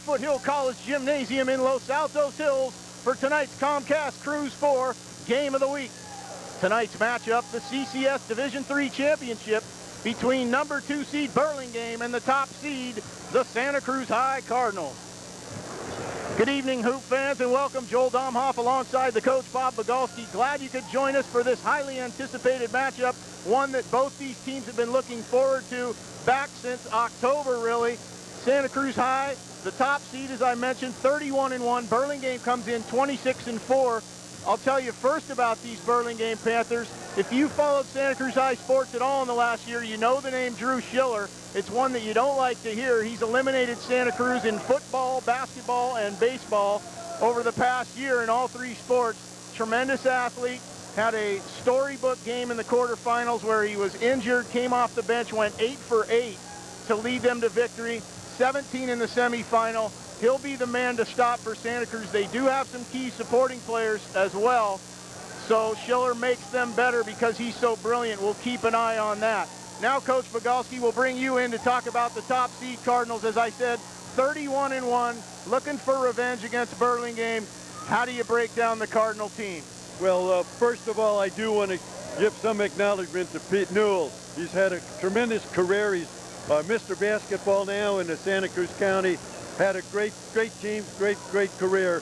Foothill College Gymnasium in Los Altos Hills for tonight's Comcast Cruise 4 Game of the Week. Tonight's matchup, the CCS Division III Championship between number 2 seed Burlingame and the top seed, the Santa Cruz High Cardinals. Good evening, Hoop fans, and welcome. Joel Domhoff alongside the coach, Bob Bogalski. Glad you could join us for this highly anticipated matchup, one that both these teams have been looking forward to back since October, really. Santa Cruz High, the top seed, as I mentioned, 31-1. Burlingame comes in 26-4. I'll tell you first about these Burlingame Panthers. If you followed Santa Cruz High sports at all in the last year, you know the name Drew Shiller. It's one that you don't like to hear. He's eliminated Santa Cruz in football, basketball, and baseball over the past year in all three sports. Tremendous athlete. Had a storybook game in the quarterfinals where he was injured, came off the bench, went 8 for 8 to lead them to victory. 17 in the semifinal. He'll be the man to stop for Santa Cruz. They do have some key supporting players as well, so Shiller makes them better because he's so brilliant. We'll keep an eye on that. Now Coach Bogalski will bring you in to talk about the top seed Cardinals. As I said, 31-1, looking for revenge against Burlingame. How do you break down the Cardinal team? Well, first of all, I do want to give some acknowledgement to Pete Newell. He's had a tremendous career. He's Mr. Basketball now in the Santa Cruz County. Had a great team, great career.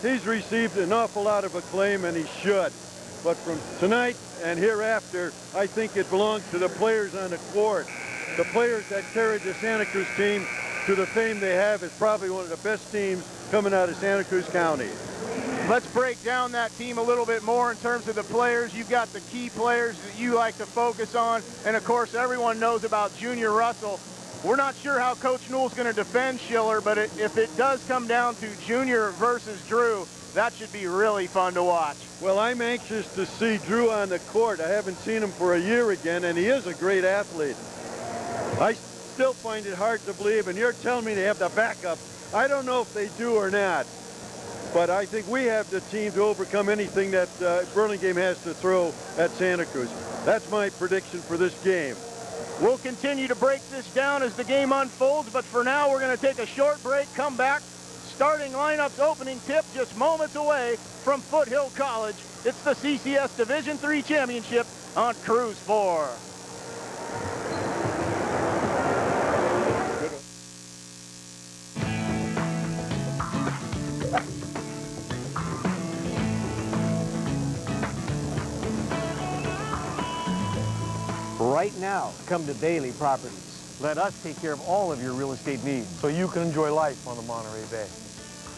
He's received an awful lot of acclaim, and he should. But from tonight and hereafter, I think it belongs to the players on the court. The players that carried the Santa Cruz team to the fame they have is probably one of the best teams coming out of Santa Cruz County. Let's break down that team a little bit more in terms of the players. You've got the key players that you like to focus on, and of course everyone knows about Junior Russell. We're not sure how Coach Newell's going to defend Shiller, but if it does come down to Junior versus Drew, that should be really fun to watch. Well, I'm anxious to see Drew on the court. I haven't seen him for a year again, and he is a great athlete. I still find it hard to believe, and you're telling me they have the backup. I don't know if they do or not, but I think we have the team to overcome anything that Burlingame has to throw at Santa Cruz. That's my prediction for this game. We'll continue to break this down as the game unfolds, but for now we're going to take a short break, come back. Starting lineups opening tip just moments away from Foothill College. It's the CCS Division III Championship on Cruise 4. Right now, come to Bailey Properties. Let us take care of all of your real estate needs so you can enjoy life on the Monterey Bay.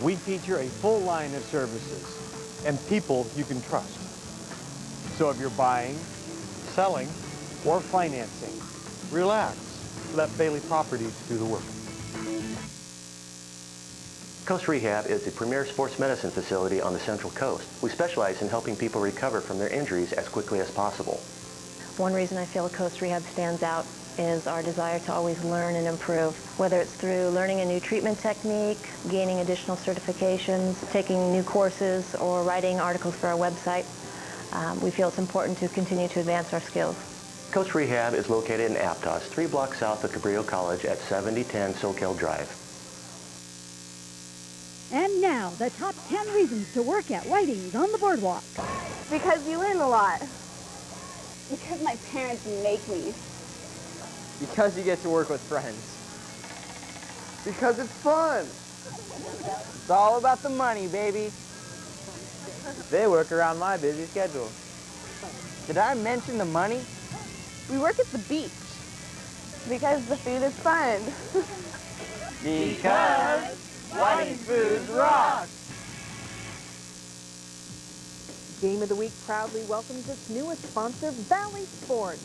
We feature a full line of services and people you can trust. So if you're buying, selling, or financing, relax. Let Bailey Properties do the work. Coast Rehab is the premier sports medicine facility on the Central Coast. We specialize in helping people recover from their injuries as quickly as possible. One reason I feel Coast Rehab stands out is our desire to always learn and improve, whether it's through learning a new treatment technique, gaining additional certifications, taking new courses, or writing articles for our website. We feel it's important to continue to advance our skills. Coast Rehab is located in Aptos, 3 blocks south of Cabrillo College at 7010 Soquel Drive. And now, the top 10 reasons to work at Whiting's on the Boardwalk. Because you learn a lot. Because my parents make me. Because you get to work with friends. Because it's fun. It's all about the money, baby. They work around my busy schedule. Did I mention the money? We work at the beach. Because the food is fun. Because Whiting's Foods rock. Game of the Week proudly welcomes its newest sponsor, Valley Sports.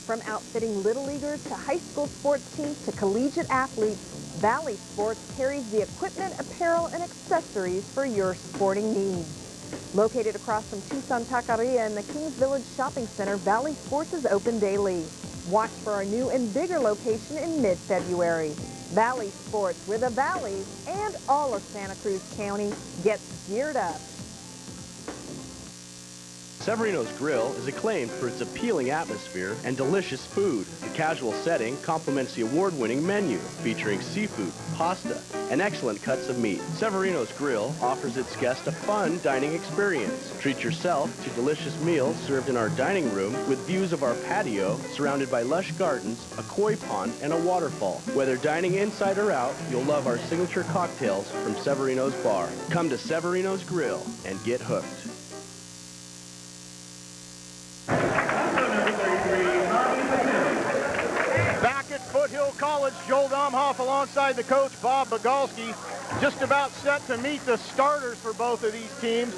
From outfitting Little Leaguers to high school sports teams to collegiate athletes, Valley Sports carries the equipment, apparel, and accessories for your sporting needs. Located across from Tucson Taqueria in the Kings Village Shopping Center, Valley Sports is open daily. Watch for our new and bigger location in mid-February. Valley Sports, where the Valleys and all of Santa Cruz County gets geared up. Severino's Grill is acclaimed for its appealing atmosphere and delicious food. The casual setting complements the award-winning menu, featuring seafood, pasta, and excellent cuts of meat. Severino's Grill offers its guests a fun dining experience. Treat yourself to delicious meals served in our dining room with views of our patio surrounded by lush gardens, a koi pond, and a waterfall. Whether dining inside or out, you'll love our signature cocktails from Severino's Bar. Come to Severino's Grill and get hooked. Back at Foothill College, Joel Domhoff alongside the coach, Bob Bogalski, just about set to meet the starters for both of these teams.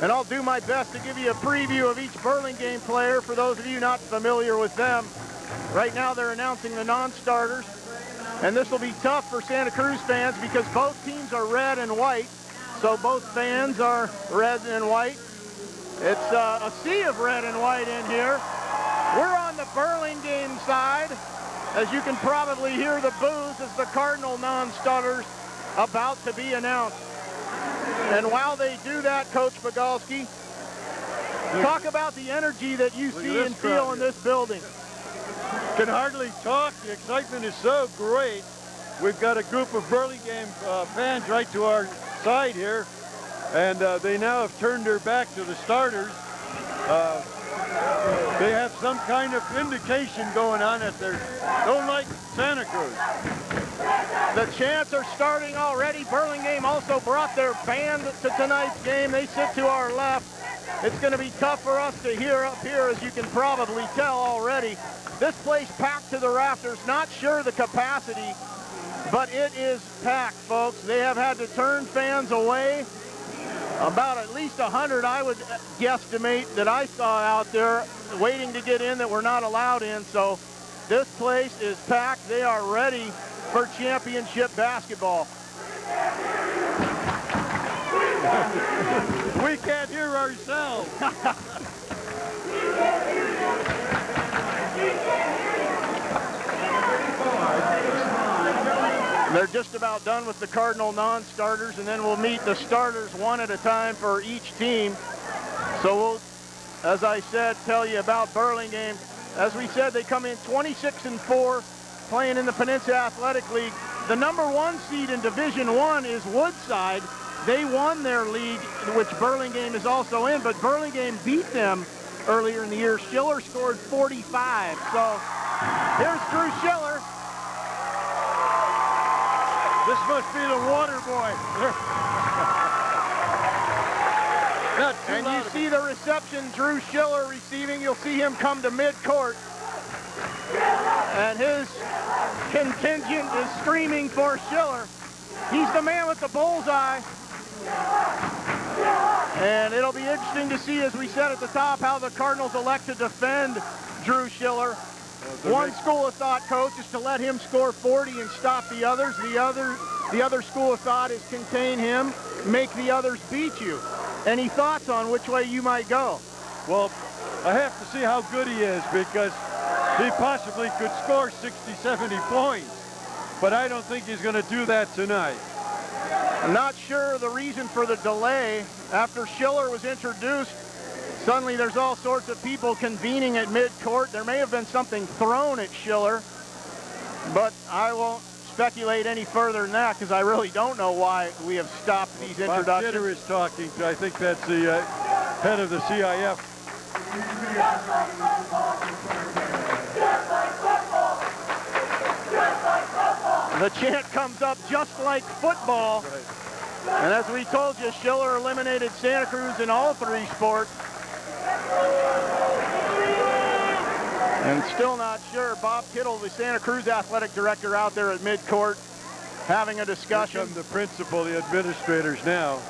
And I'll do my best to give you a preview of each Burlingame player for those of you not familiar with them. Right now they're announcing the non-starters. And this will be tough for Santa Cruz fans because both teams are red and white. So both fans are red and white. It's a sea of red and white in here. We're on the Burlingame side. As you can probably hear the boos as the Cardinal non-starters about to be announced. And while they do that, Coach Bogalski, talk about the energy that you see and feel in this building. Can hardly talk. The excitement is so great. We've got a group of Burlingame fans right to our side here, and they now have turned their back to the starters. They have some kind of indication going on that they don't like Santa Cruz. The chants are starting already. Burlingame also brought their band to tonight's game. They sit to our left. It's going to be tough for us to hear up here, as you can probably tell already. This place packed to the rafters. Not sure the capacity, but it is packed, folks. They have had to turn fans away. About at least 100, I would guesstimate, that I saw out there waiting to get in that were not allowed in. So this place is packed. They are ready for championship basketball. We can't hear ourselves. They're just about done with the Cardinal non-starters, and then we'll meet the starters one at a time for each team. So we'll, as I said, tell you about Burlingame. As we said, they come in 26-4, playing in the Peninsula Athletic League. The #1 seed in Division I is Woodside. They won their league, which Burlingame is also in, but Burlingame beat them earlier in the year. Shiller scored 45. So here's Drew Shiller. This must be the water boy. And you see the reception Drew Shiller receiving. You'll see him come to midcourt. And his contingent is screaming for Shiller. He's the man with the bullseye. And it'll be interesting to see, as we said at the top, how the Cardinals elect to defend Drew Shiller. One school of thought, Coach, is to let him score 40 and stop the others. The other school of thought is contain him, make the others beat you. Any thoughts on which way you might go? Well, I have to see how good he is, because he possibly could score 60, 70 points. But I don't think he's going to do that tonight. I'm not sure the reason for the delay. After Shiller was introduced, suddenly there's all sorts of people convening at midcourt. There may have been something thrown at Shiller, but I won't speculate any further than that, because I really don't know why we have stopped these introductions. Bob Kidder is talking. I think that's the head of the CIF. The chant comes up just like football. Right. And as we told you, Shiller eliminated Santa Cruz in all three sports. And still not sure. Bob Kittle, the Santa Cruz athletic director, out there at midcourt having a discussion. Here come the principal, the administrators now.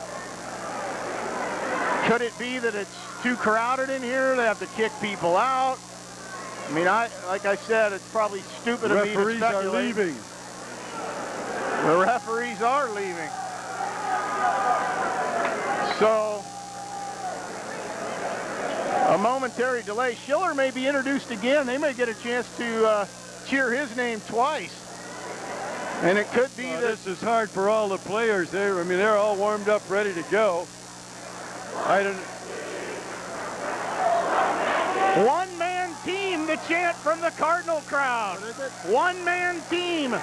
Could it be that it's too crowded in here? They have to kick people out. I mean, like I said, it's probably stupid of me to speculate. Referees are leaving. The referees are leaving. So, a momentary delay. Shiller may be introduced again. They may get a chance to cheer his name twice. And it could be that... This is hard for all the players there. I mean, they're all warmed up, ready to go. One-man team, the chant from the Cardinal crowd. One-man team.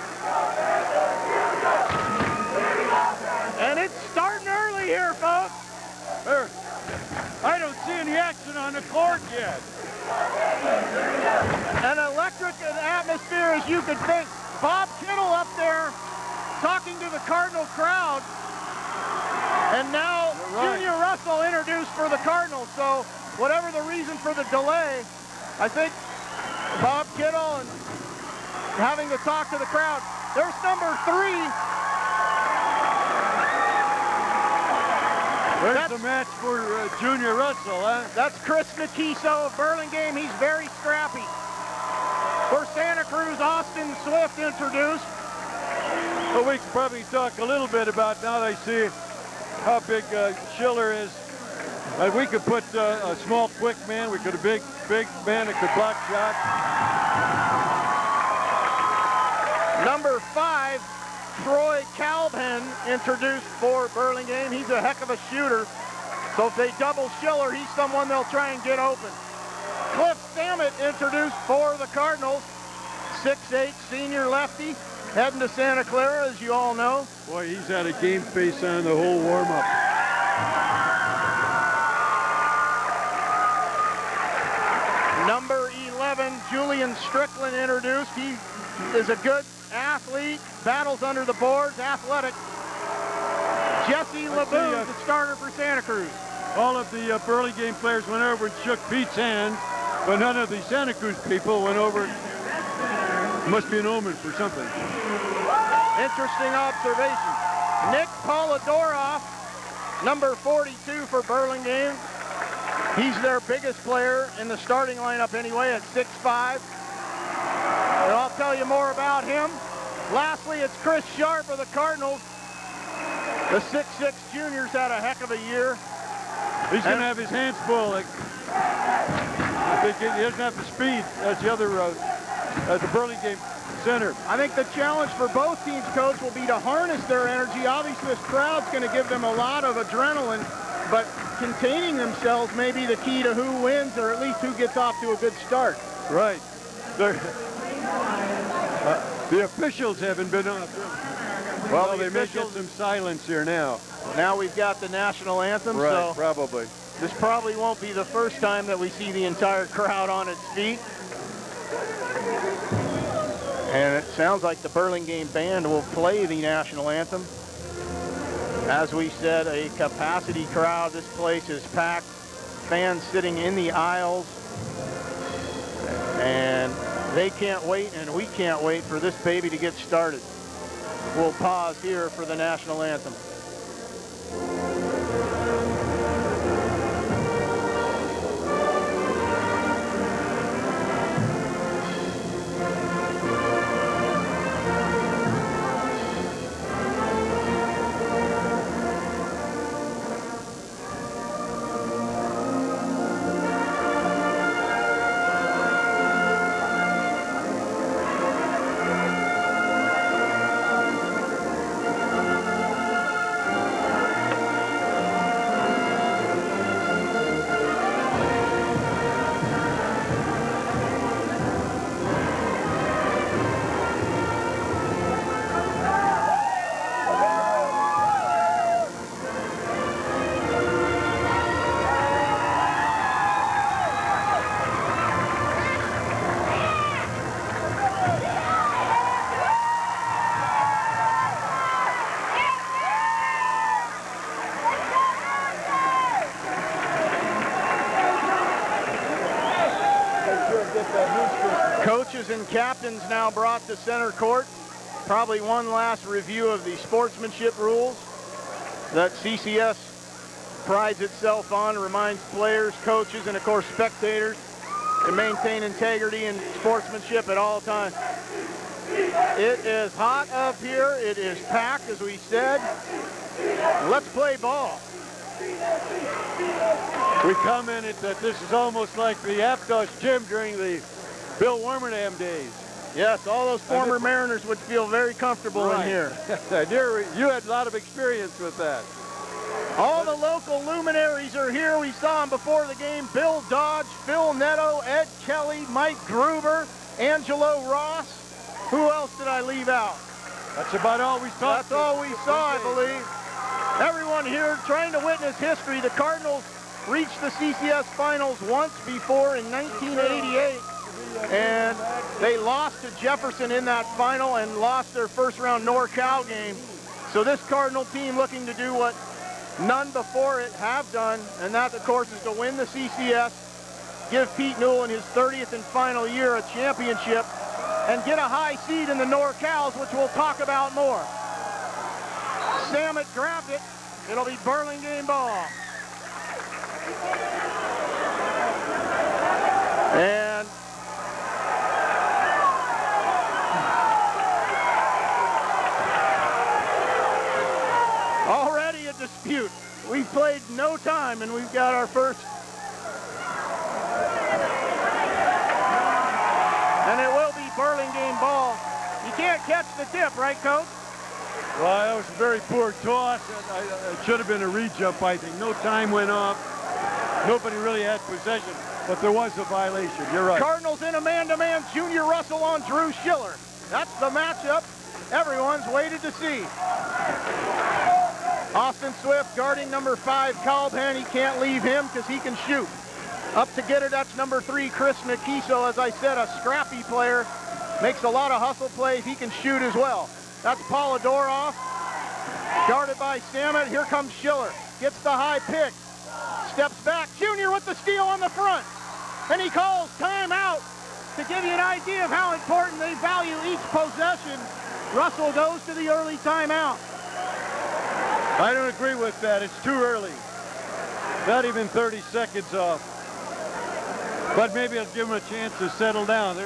And it's starting early here, folks. I don't see any action on the court yet. An electric atmosphere as you could think. Bob Kittle up there talking to the Cardinal crowd. And now Junior Russell introduced for the Cardinals. So whatever the reason for the delay, I think Bob Kittle and having to talk to the crowd. There's number 3. There's the match for Junior Russell, huh? That's Chris Nikiso of Burlingame. He's very scrappy. For Santa Cruz, Austin Swift introduced. Well, we can probably talk a little bit about now that I see how big Shiller is. We could put a small, quick man. We could a big man that could block shots. Number 5, Troy Calvin introduced for Burlingame. He's a heck of a shooter. So if they double Shiller, he's someone they'll try and get open. Cliff Samet introduced for the Cardinals. 6'8", senior lefty, heading to Santa Clara, as you all know. Boy, he's had a game face on the whole warm-up. Number 11, Julian Strickland introduced. He is a good athlete, battles under the boards, athletic. Jesse LeBoon, the starter for Santa Cruz. All of the Burlingame players went over and shook Pete's hand, but none of the Santa Cruz people went over. Must be an omen for something. Interesting observation. Nick Polidoroff, number 42 for Burlingame. He's their biggest player in the starting lineup anyway at 6'5". And I'll tell you more about him. Lastly, it's Chris Sharp of the Cardinals. The 6'6" junior's had a heck of a year. He's going to have his hands full. I think he doesn't have the speed as the other at the Burlingame center. I think the challenge for both teams, Coach, will be to harness their energy. Obviously, this crowd's going to give them a lot of adrenaline, but containing themselves may be the key to who wins, or at least who gets off to a good start. Right. The officials haven't been on. Well, they may get some silence here now. Now we've got the national anthem, right, so probably. This probably won't be the first time that we see the entire crowd on its feet. And it sounds like the Burlingame band will play the national anthem. As we said, a capacity crowd. This place is packed. Fans sitting in the aisles. And they can't wait, and we can't wait for this baby to get started. We'll pause here for the national anthem. Coaches and captains now brought to center court. Probably one last review of the sportsmanship rules that CCS prides itself on, reminds players, coaches, and of course spectators to maintain integrity and sportsmanship at all times. It is hot up here. It is packed, as we said. Let's play ball. We commented that this is almost like the Aptos gym during the Bill Warmerdam days. Yes, all those former Mariners would feel very comfortable in here. You had a lot of experience with that. All the local luminaries are here. We saw them before the game. Bill Dodge, Phil Netto, Ed Kelly, Mike Gruber, Angelo Ross. Who else did I leave out? That's about all we saw. That's all we saw, I believe. Everyone here trying to witness history. The Cardinals reached the CCS Finals once before in 1988, and they lost to Jefferson in that final and lost their first round NorCal game. So this Cardinal team looking to do what none before it have done, and that, of course, is to win the CCS, give Pete Newell in his 30th and final year a championship, and get a high seed in the NorCals, which we'll talk about more. Samet grabbed it. It'll be Burlingame ball. And already a dispute. We've played no time, and we've got our first. And it will be Burlingame ball. You can't catch the tip, right, Coach? Well, that was a very poor toss. It should have been a re-jump, I think. No time went off. Nobody really had possession, but there was a violation. You're right. Cardinals in a man-to-man. Junior Russell on Drew Shiller. That's the matchup everyone's waited to see. Austin Swift guarding number 5, Calban. He can't leave him because he can shoot. Up to get it, that's number 3, Chris Nikiso. As I said, a scrappy player. Makes a lot of hustle plays. He can shoot as well. That's Polidorov. Guarded by Samet. Here comes Shiller. Gets the high pick. Steps back. Junior with the steal on the front. And he calls timeout to give you an idea of how important they value each possession. Russell goes to the early timeout. I don't agree with that. It's too early. Not even 30 seconds off. But maybe I'll give him a chance to settle down.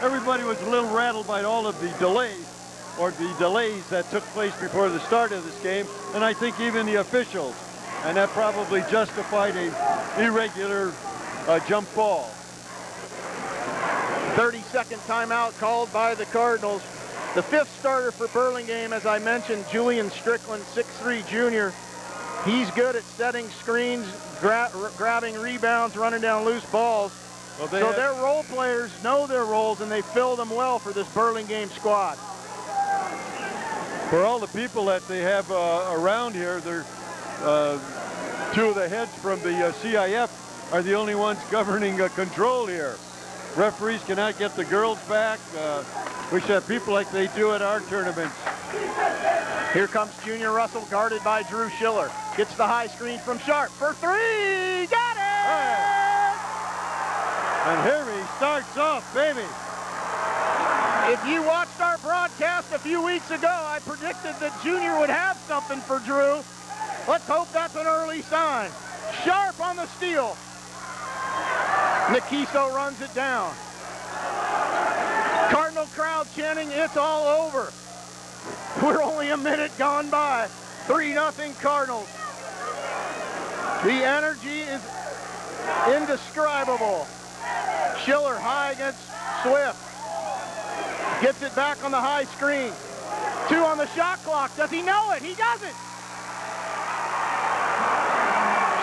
Everybody was a little rattled by all of the delays that took place before the start of this game, and I think even the officials. And that probably justified a irregular jump ball. 30-second timeout called by the Cardinals. The 5th starter for Burlingame, as I mentioned, Julian Strickland, 6'3" junior. He's good at setting screens, grabbing rebounds, running down loose balls. Well, so their role players know their roles, and they fill them well for this Burlingame squad. For all the people that they have around here, they're 2 of the heads from the CIF are the only ones governing control here. Referees cannot get the girls back. We should have people like they do at our tournaments. Here comes Junior Russell, guarded by Drew Shiller. Gets the high screen from Sharp for 3. Got it! Right. And here he starts off, baby. If you watched our broadcast a few weeks ago, I predicted that Junior would have something for Drew. Let's hope that's an early sign. Sharp on the steal. Nikiso runs it down. Cardinal crowd chanting, it's all over. We're only a minute gone by. 3-0 Cardinals. The energy is indescribable. Shiller high against Swift. Gets it back on the high screen. 2 on the shot clock. Does he know it? He doesn't.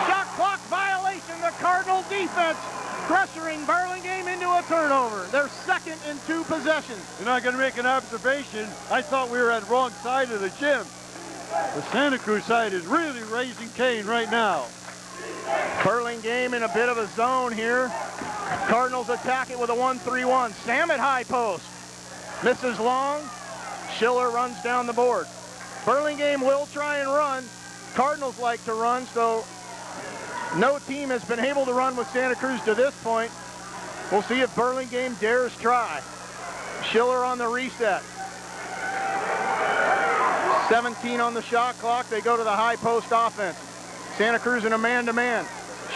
Shot clock violation. The Cardinal defense pressuring Burlingame into a turnover. Their 2nd in 2 possessions. You're not going to make an observation. I thought we were at the wrong side of the gym. The Santa Cruz side is really raising Cain right now. Burlingame in a bit of a zone here. Cardinals attack it with a 1-3-1. Samet high post. Misses long. Shiller runs down the board. Burlingame will try and run. Cardinals like to run, so no team has been able to run with Santa Cruz to this point. We'll see if Burlingame dares try. Shiller on the reset. 17 on the shot clock. They go to the high post offense. Santa Cruz in a man-to-man.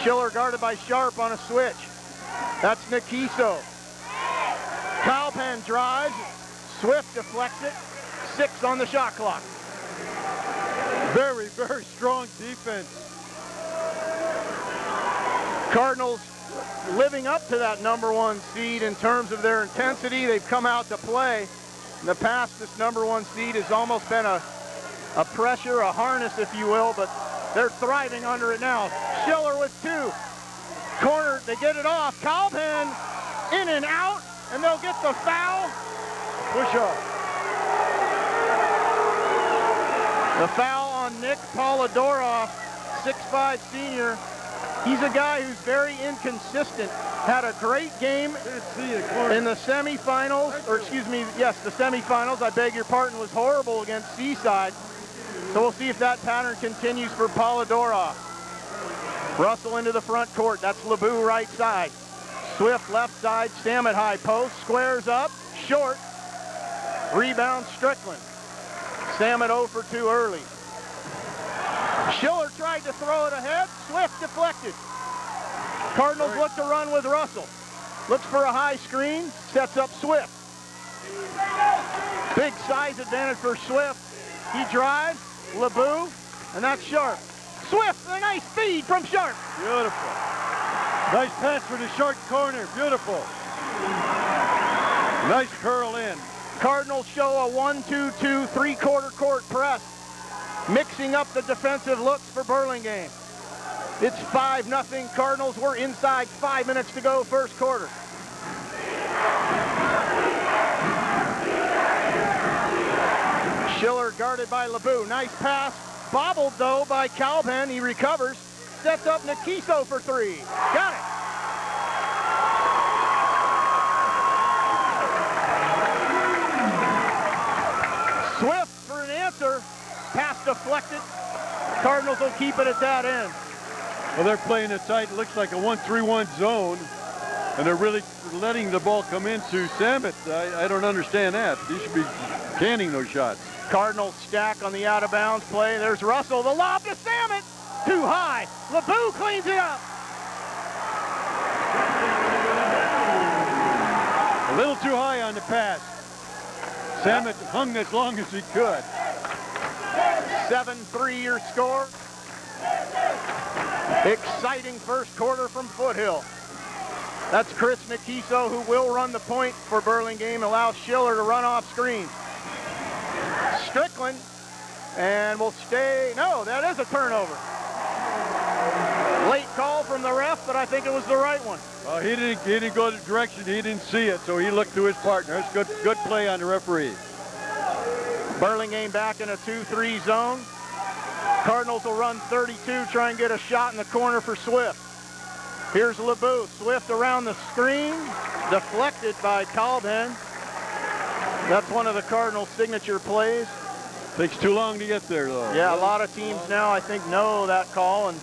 Shiller guarded by Sharp on a switch. That's Nikiso. Calpan drives. Swift deflects it. 6 on the shot clock. Very, very strong defense. Cardinals living up to that #1 seed in terms of their intensity. They've come out to play. In the past, this #1 seed has almost been a pressure, a harness, if you will, but They're thriving under it now. Schiller with 2. Corner, they get it off. Calvin in and out, and they'll get the foul. Push off. The foul on Nick Polidoroff, 6'5" senior. He's a guy who's very inconsistent. Had a great game in the semifinals, or excuse me, yes, the semifinals. I beg your pardon, was horrible against Seaside. So we'll see if that pattern continues for Polidoroff. Russell into the front court. That's LeBou right side. Swift left side, Samet high post, squares up, short. Rebound Strickland. Samet 0 for 2 early. Schiller tried to throw it ahead. Swift deflected. Cardinals look to run with Russell. Looks for a high screen. Sets up Swift. Big size advantage for Swift. He drives. LeBou. And that's Sharp. Swift, a nice feed from Sharp. Beautiful. Nice pass for the short corner. Beautiful. Nice curl in. Cardinals show a 1-2-2 3/4 court press, mixing up the defensive looks for Burlingame. It's 5-0. Cardinals were inside 5 minutes to go first quarter. Schiller guarded by LeBou. Nice pass. Bobbled, though, by Calvin. He recovers. Sets up Nikiso for 3. Got it. Swift for an answer. Pass deflected. Cardinals will keep it at that end. Well, they're playing it tight. It looks like a 1-3-1 zone. And they're really letting the ball come into Samet. I don't understand that. He should be canning those shots. Cardinals stack on the out-of-bounds play. There's Russell. The lob to Samet. Too high. LeBou cleans it up. A little too high on the pass. Samet hung as long as he could. 7-3 your score. Exciting first quarter from Foothill. That's Chris Nikiso, who will run the point for Burlingame, allows Schiller to run off screens. Strickland, and will stay. No, that is a turnover. Late call from the ref, but I think it was the right one. He didn't go the direction. He didn't see it, so he looked to his partner. It's good play on the referee. Burlingame back in a 2-3 zone. Cardinals will run 32, try and get a shot in the corner for Swift. Here's LeBou. Swift around the screen, deflected by Calvin. That's one of the Cardinals' signature plays. Takes too long to get there, though. Yeah, a lot of teams now, I think, know that call, and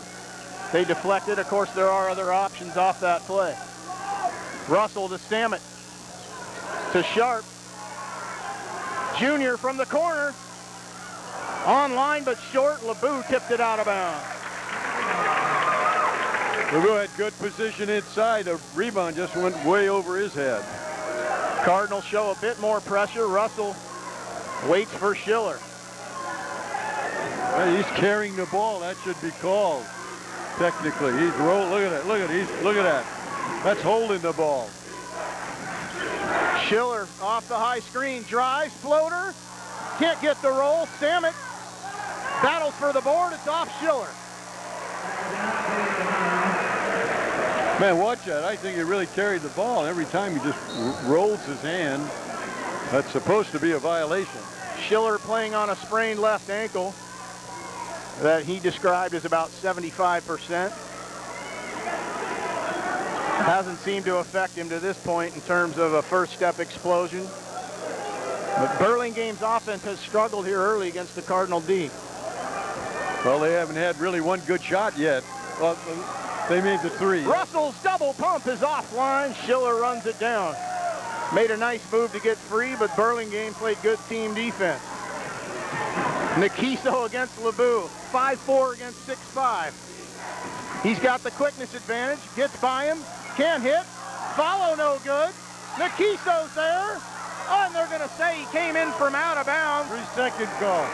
they deflected. Of course, there are other options off that play. Russell to Samet. To Sharp. Junior from the corner. Online but short. LeBou tipped it out of bounds. LeBou had good position inside. The rebound just went way over his head. Cardinals show a bit more pressure. Russell waits for Schiller. Well, he's carrying the ball. That should be called. Technically, he's roll. Look at it. Look at that. That's holding the ball. Schiller off the high screen, drives, floater, can't get the roll. Samet battles for the board. It's off Schiller. Man, watch that. I think he really carried the ball. Every time he just rolls his hand. That's supposed to be a violation. Schiller playing on a sprained left ankle that he described as about 75%. Hasn't seemed to affect him to this point in terms of a first step explosion. But Burlingame's offense has struggled here early against the Cardinal D. Well, they haven't had really one good shot yet. Well, they made the 3. Russell's double pump is offline. Schiller runs it down. Made a nice move to get free, but Burlingame played good team defense. Nikiso against LeBou. 5'4" against 6'5". He's got the quickness advantage. Gets by him. Can't hit. Follow no good. Nikiso's there. Oh, and they're going to say he came in from out of bounds. 3-second call.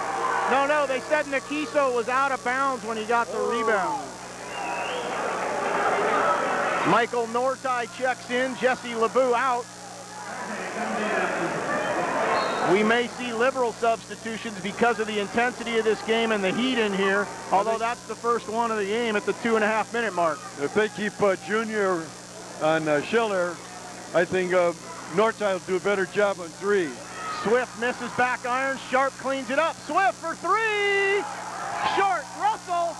No, they said Nikiso was out of bounds when he got the rebound. Michael Nortai checks in. Jesse LeBou out. We may see liberal substitutions because of the intensity of this game and the heat in here, although that's the first one of the game at the 2.5-minute mark. If they keep Junior on Shiller, I think North High will do a better job on 3. Swift misses back iron. Sharp cleans it up. Swift for 3. Short. Russell.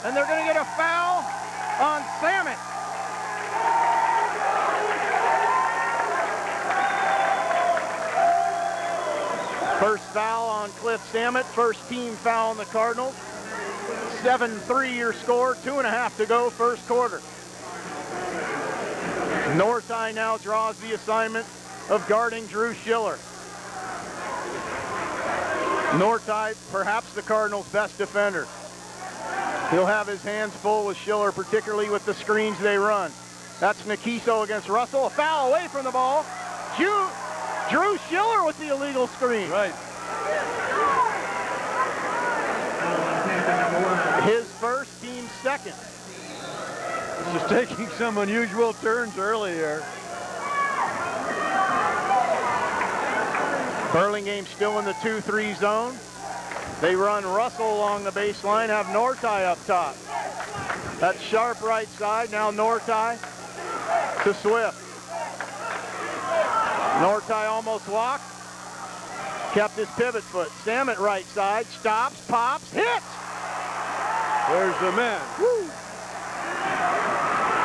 And they're going to get a foul on Samet. First foul on Cliff Samet. First team foul on the Cardinals. 7-3 your score. 2.5 to go first quarter. North High now draws the assignment of guarding Drew Shiller. North High, perhaps the Cardinals' best defender. He'll have his hands full with Shiller, particularly with the screens they run. That's Nikiso against Russell. A foul away from the ball. Drew Shiller with the illegal screen. Right. His first, team second. This is taking some unusual turns earlier. Burlingame still in the 2-3 zone. They run Russell along the baseline, have North High up top. That's Sharp right side, now North High to Swift. North High almost walked, kept his pivot foot. Samet right side, stops, pops, hits! There's the man. Woo.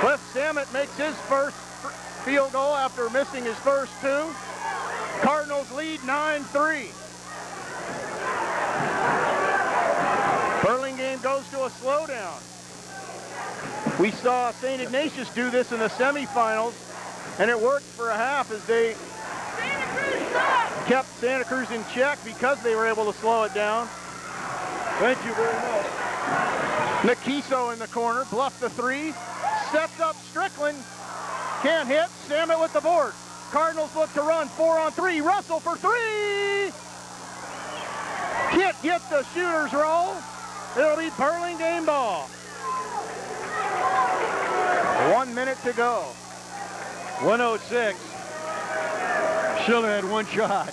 Cliff Samet makes his first field goal after missing his first 2. Cardinals lead 9-3. Burlingame goes to a slowdown. We saw St. Ignatius do this in the semifinals, and it worked for a half as they kept Santa Cruz in check because they were able to slow it down. Thank you very much. Nikiso in the corner, bluffed the 3, sets up Strickland, can't hit, Samet with the board. Cardinals look to run 4-on-3, Russell for 3! Can't get the shooter's roll. It'll be Burlingame ball. 1 minute to go. 106. Shiller had 1 shot.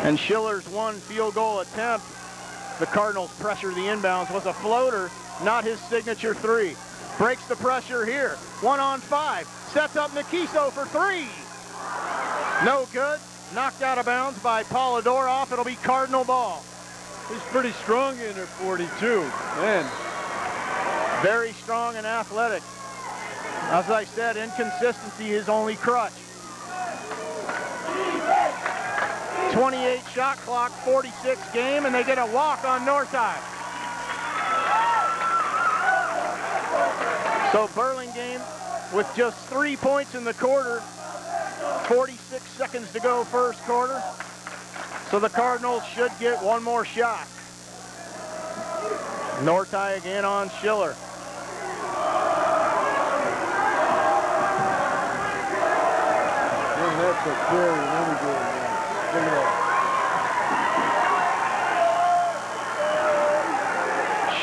And Schiller's 1 field goal attempt, the Cardinals pressure the inbounds, was a floater, not his signature 3. Breaks the pressure here. 1-on-5. Sets up Nikiso for 3. No good. Knocked out of bounds by Polidoroff. It'll be Cardinal ball. He's pretty strong in at 42. Man. Very strong and athletic. As I said, inconsistency is only crutch. 28 shot clock, 46 game, and they get a walk on North High. So Burlingame with just 3 points in the quarter, 46 seconds to go first quarter. So the Cardinals should get 1 more shot. North High again on Shiller. That's a carry. Let me go again. Look at that.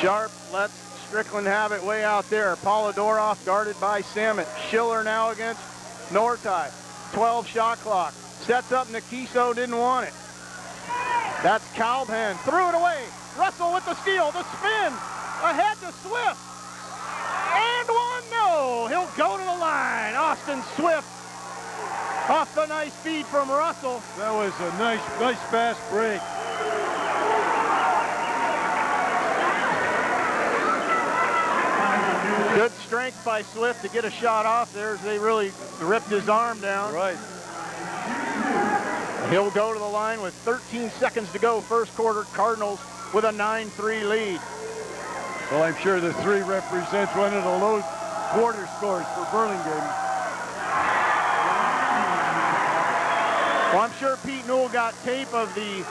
Sharp lets Strickland have it way out there. Polidoroff guarded by Samet. Shiller now against North High. 12 shot clock. Sets up Nikiso, didn't want it. That's Calben. Threw it away. Russell with the steal. The spin. Ahead to Swift. And 1, no. He'll go to the line. Austin Swift off the nice feed from Russell. That was a nice fast break. Good strength by Swift to get a shot off there as they really ripped his arm down. Right. He'll go to the line with 13 seconds to go first quarter. Cardinals with a 9-3 lead. Well, I'm sure the 3 represents one of the low quarter scores for Burlingame. Well, I'm sure Pete Newell got tape of the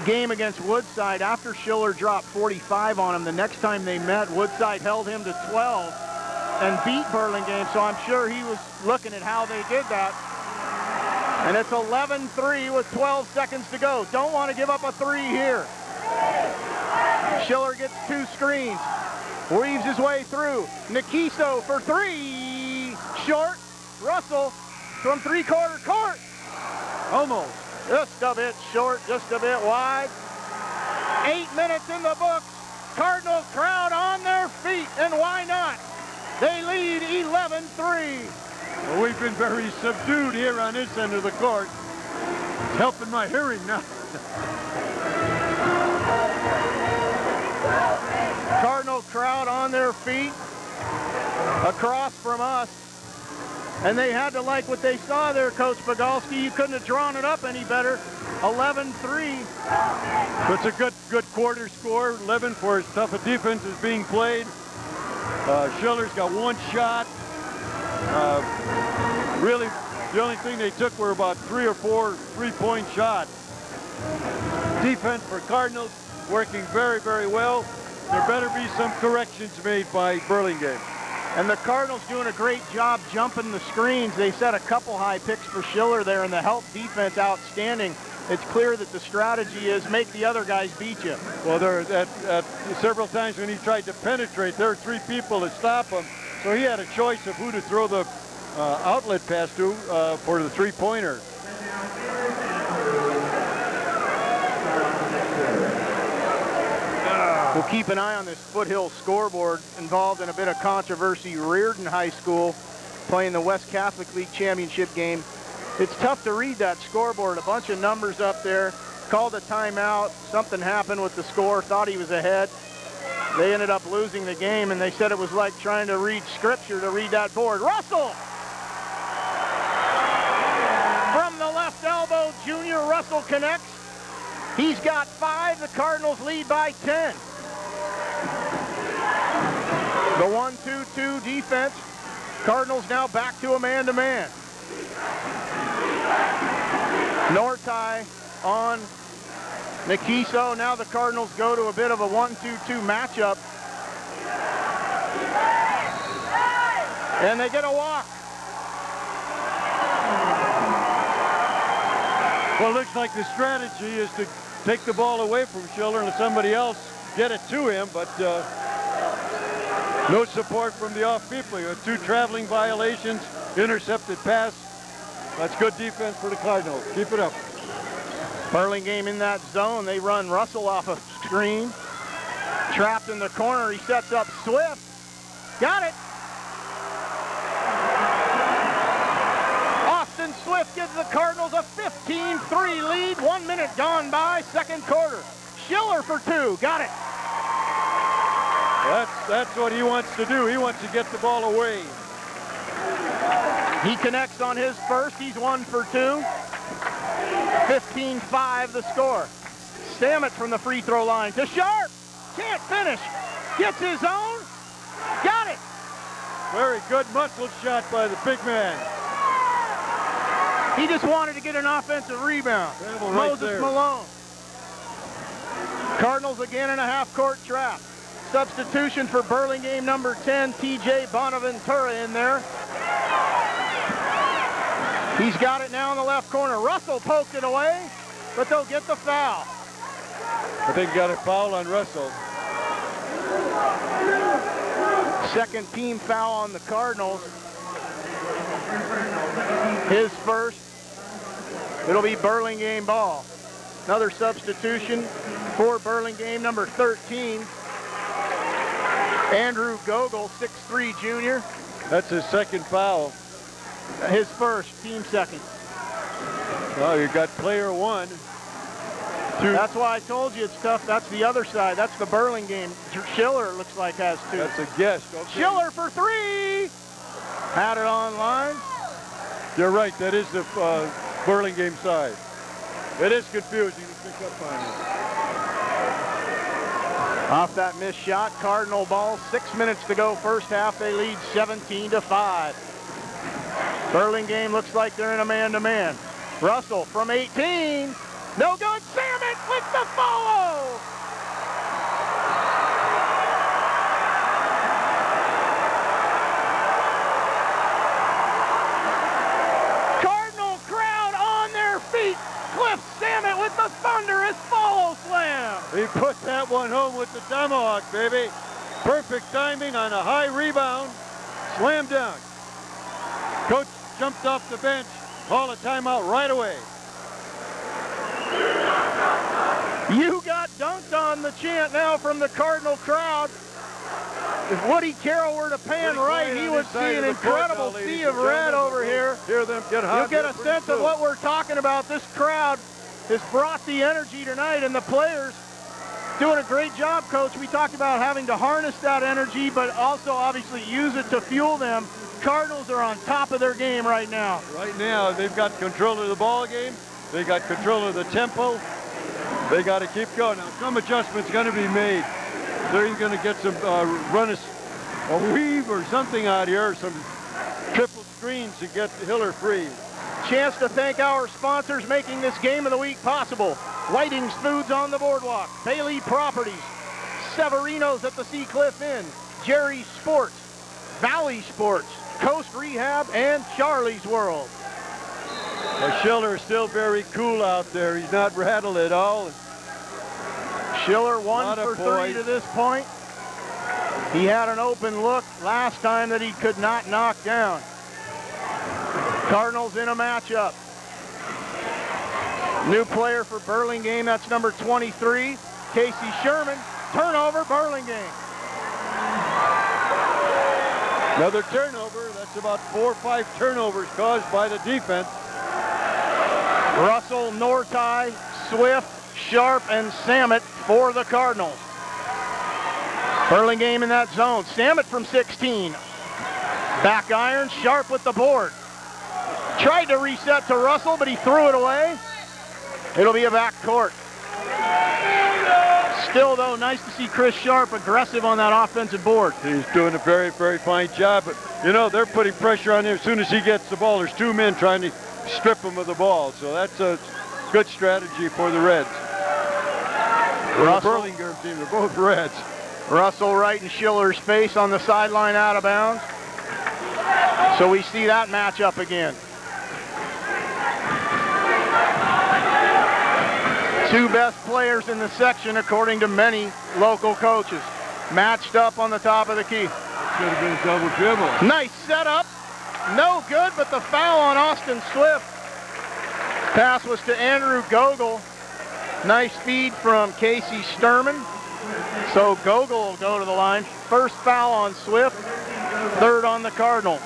game against Woodside after Shiller dropped 45 on him. The next time they met, Woodside held him to 12 and beat Burlingame, so I'm sure he was looking at how they did that. And it's 11-3 with 12 seconds to go. Don't want to give up a 3 here. Shiller gets 2 screens, weaves his way through. Nikiso for 3, short. Russell from three-quarter court. Almost. Just a bit short, just a bit wide. 8 minutes in the books. Cardinals crowd on their feet, and why not? They lead 11-3. Well, we've been very subdued here on this end of the court. It's helping my hearing now. Cardinal crowd on their feet across from us. And they had to like what they saw there, Coach Bogalski. You couldn't have drawn it up any better. 11-3. It's a good quarter score. 11 for as tough a defense is being played. Shiller's got one shot. Really, the only thing they took were about 3 or 4 three-point shots. Defense for Cardinals working very, very well. There better be some corrections made by Burlingame. And the Cardinals doing a great job jumping the screens. They set a couple high picks for Shiller there, and the help defense outstanding. It's clear that the strategy is make the other guys beat you. Well, there at several times when he tried to penetrate, there were 3 people to stop him. So he had a choice of who to throw the outlet pass to for the three-pointer. We'll keep an eye on this Foothill scoreboard, involved in a bit of controversy. Reardon High School playing the West Catholic League Championship game. It's tough to read that scoreboard. A bunch of numbers up there. Called a timeout. Something happened with the score. Thought he was ahead. They ended up losing the game, and they said it was like trying to read scripture to read that board. Russell! From the left elbow, Junior Russell connects. He's got 5. The Cardinals lead by 10. The 1-2-2 defense. Cardinals now back to a man-to-man. Nortai on Nikiso. Now the Cardinals go to a bit of a 1-2-2 matchup. And they get a walk. Well, it looks like the strategy is to take the ball away from Shiller and let somebody else get it to him, but no support from the off people. You have 2 traveling violations, intercepted pass. That's good defense for the Cardinals. Keep it up. Burlingame in that zone. They run Russell off a screen. Trapped in the corner. He sets up Swift. Got it. Austin Swift gives the Cardinals a 15-3 lead. 1 minute gone by, second quarter. Shiller for 2. Got it. That's what he wants to do. He wants to get the ball away. He connects on his first. He's 1 for 2. 15-5 the score. Stammet from the free throw line to Sharp. Can't finish. Gets his own. Got it. Very good muscle shot by the big man. He just wanted to get an offensive rebound. Right Moses there. Malone. Cardinals again in a half-court trap. Substitution for Burlingame number 10, TJ Bonaventura in there. He's got it now in the left corner. Russell poked it away, but they'll get the foul. I think got a foul on Russell. Second team foul on the Cardinals. His first. It'll be Burlingame ball. Another substitution for Burlingame, number 13. Andrew Gogol, 6'3" junior. That's his second foul. His first, team second. Well, you got player 1. That's why I told you it's tough. That's the other side. That's the Burlingame. Shiller looks like has 2. That's a guess. Okay. Shiller for 3. Had it online. You're right. That is the Burlingame side. It is confusing to pick up on it. Off that missed shot, Cardinal ball. 6 minutes to go first half. They lead 17-5. Burlingame looks like they're in a man-to-man. Russell from 18. No good. Stammet with the follow. Cardinal crowd on their feet. Cliff Stammet with the thunderous follow slam. He put that one home with the tomahawk, baby. Perfect timing on a high rebound. Slam dunk. Coach jumped off the bench. Call a timeout right away. You got dunked on, the chant now from the Cardinal crowd. If Woody Carroll were to pan right, he would see an incredible sea of red over here. Hear them get hot. You'll get a sense of what we're talking about. This crowd has brought the energy tonight, and the players doing a great job, Coach. We talked about having to harness that energy, but also obviously use it to fuel them. Cardinals are on top of their game right now. Right now, they've got control of the ball game. They got control of the tempo. They got to keep going. Now, some adjustments going to be made. They're going to get some run a weave or something out here, some triple screens to get Hiller free. Chance to thank our sponsors making this game of the week possible. Whiting's Foods on the Boardwalk, Bailey Properties, Severino's at the Sea Cliff Inn, Jerry's Sports, Valley Sports, Coast Rehab, and Charlie's World. Well, Shiller is still very cool out there. He's not rattled at all. Schiller 1 for 3 to this point. He had an open look last time that he could not knock down. Cardinals in a matchup. New player for Burlingame, that's number 23, Casey Sherman. Turnover, Burlingame. Another turnover. That's about 4 or 5 turnovers caused by the defense. Russell, Nortai, Swift, Sharp, and Samet for the Cardinals. Burlingame in that zone. Samet from 16. Back iron, Sharp with the board. Tried to reset to Russell, but he threw it away. It'll be a back court. Still, though, nice to see Chris Sharp aggressive on that offensive board. He's doing a very, very fine job. But, you know, they're putting pressure on him as soon as he gets the ball. There's 2 men trying to strip him of the ball. So that's a good strategy for the Reds. Russell, Burlingame team, they're both Reds. Russell right in Schiller's face on the sideline out of bounds. So we see that matchup again. 2 best players in the section, according to many local coaches. Matched up on the top of the key. Should have been a double dribble. Nice setup. No good, but the foul on Austin Swift. Pass was to Andrew Gogol. Nice feed from Casey Sturman. So Gogol will go to the line. First foul on Swift, 3rd on the Cardinals.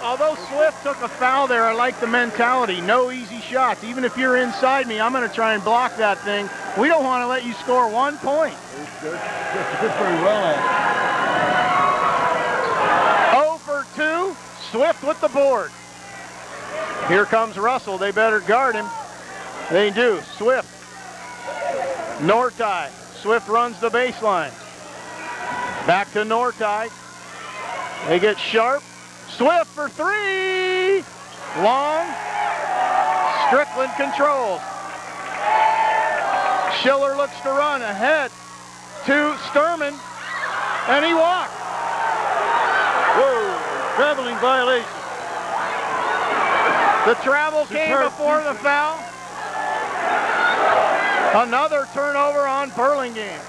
Although Swift took a foul there, I like the mentality. No easy shots. Even if you're inside me, I'm going to try and block that thing. We don't want to let you score 1 point. Good very well at 0 for 2. Swift with the board. Here comes Russell. They better guard him. They do. Swift. Nortai. Swift runs the baseline. Back to Nortai. They get Sharp. Swift for 3. Long. Strickland controls. Schiller looks to run ahead to Sturman, and he walked. Whoa, traveling violation. The travel came before the foul. Another turnover on Burlingame.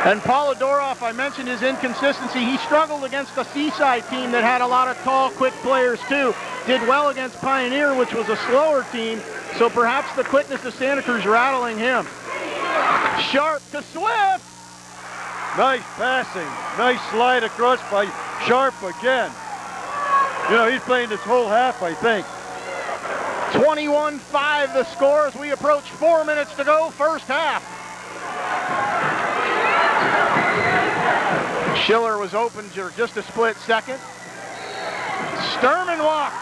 And Polidoroff, I mentioned his inconsistency. He struggled against the Seaside team that had a lot of tall, quick players too. Did well against Pioneer, which was a slower team. So perhaps the quickness of Santa Cruz rattling him. Sharp to Swift. Nice passing. Nice slide across by Sharp again. You know, he's playing this whole half, I think. 21-5 the score as we approach 4 minutes to go, first half. Schiller was open for just a split second. Sturman walked.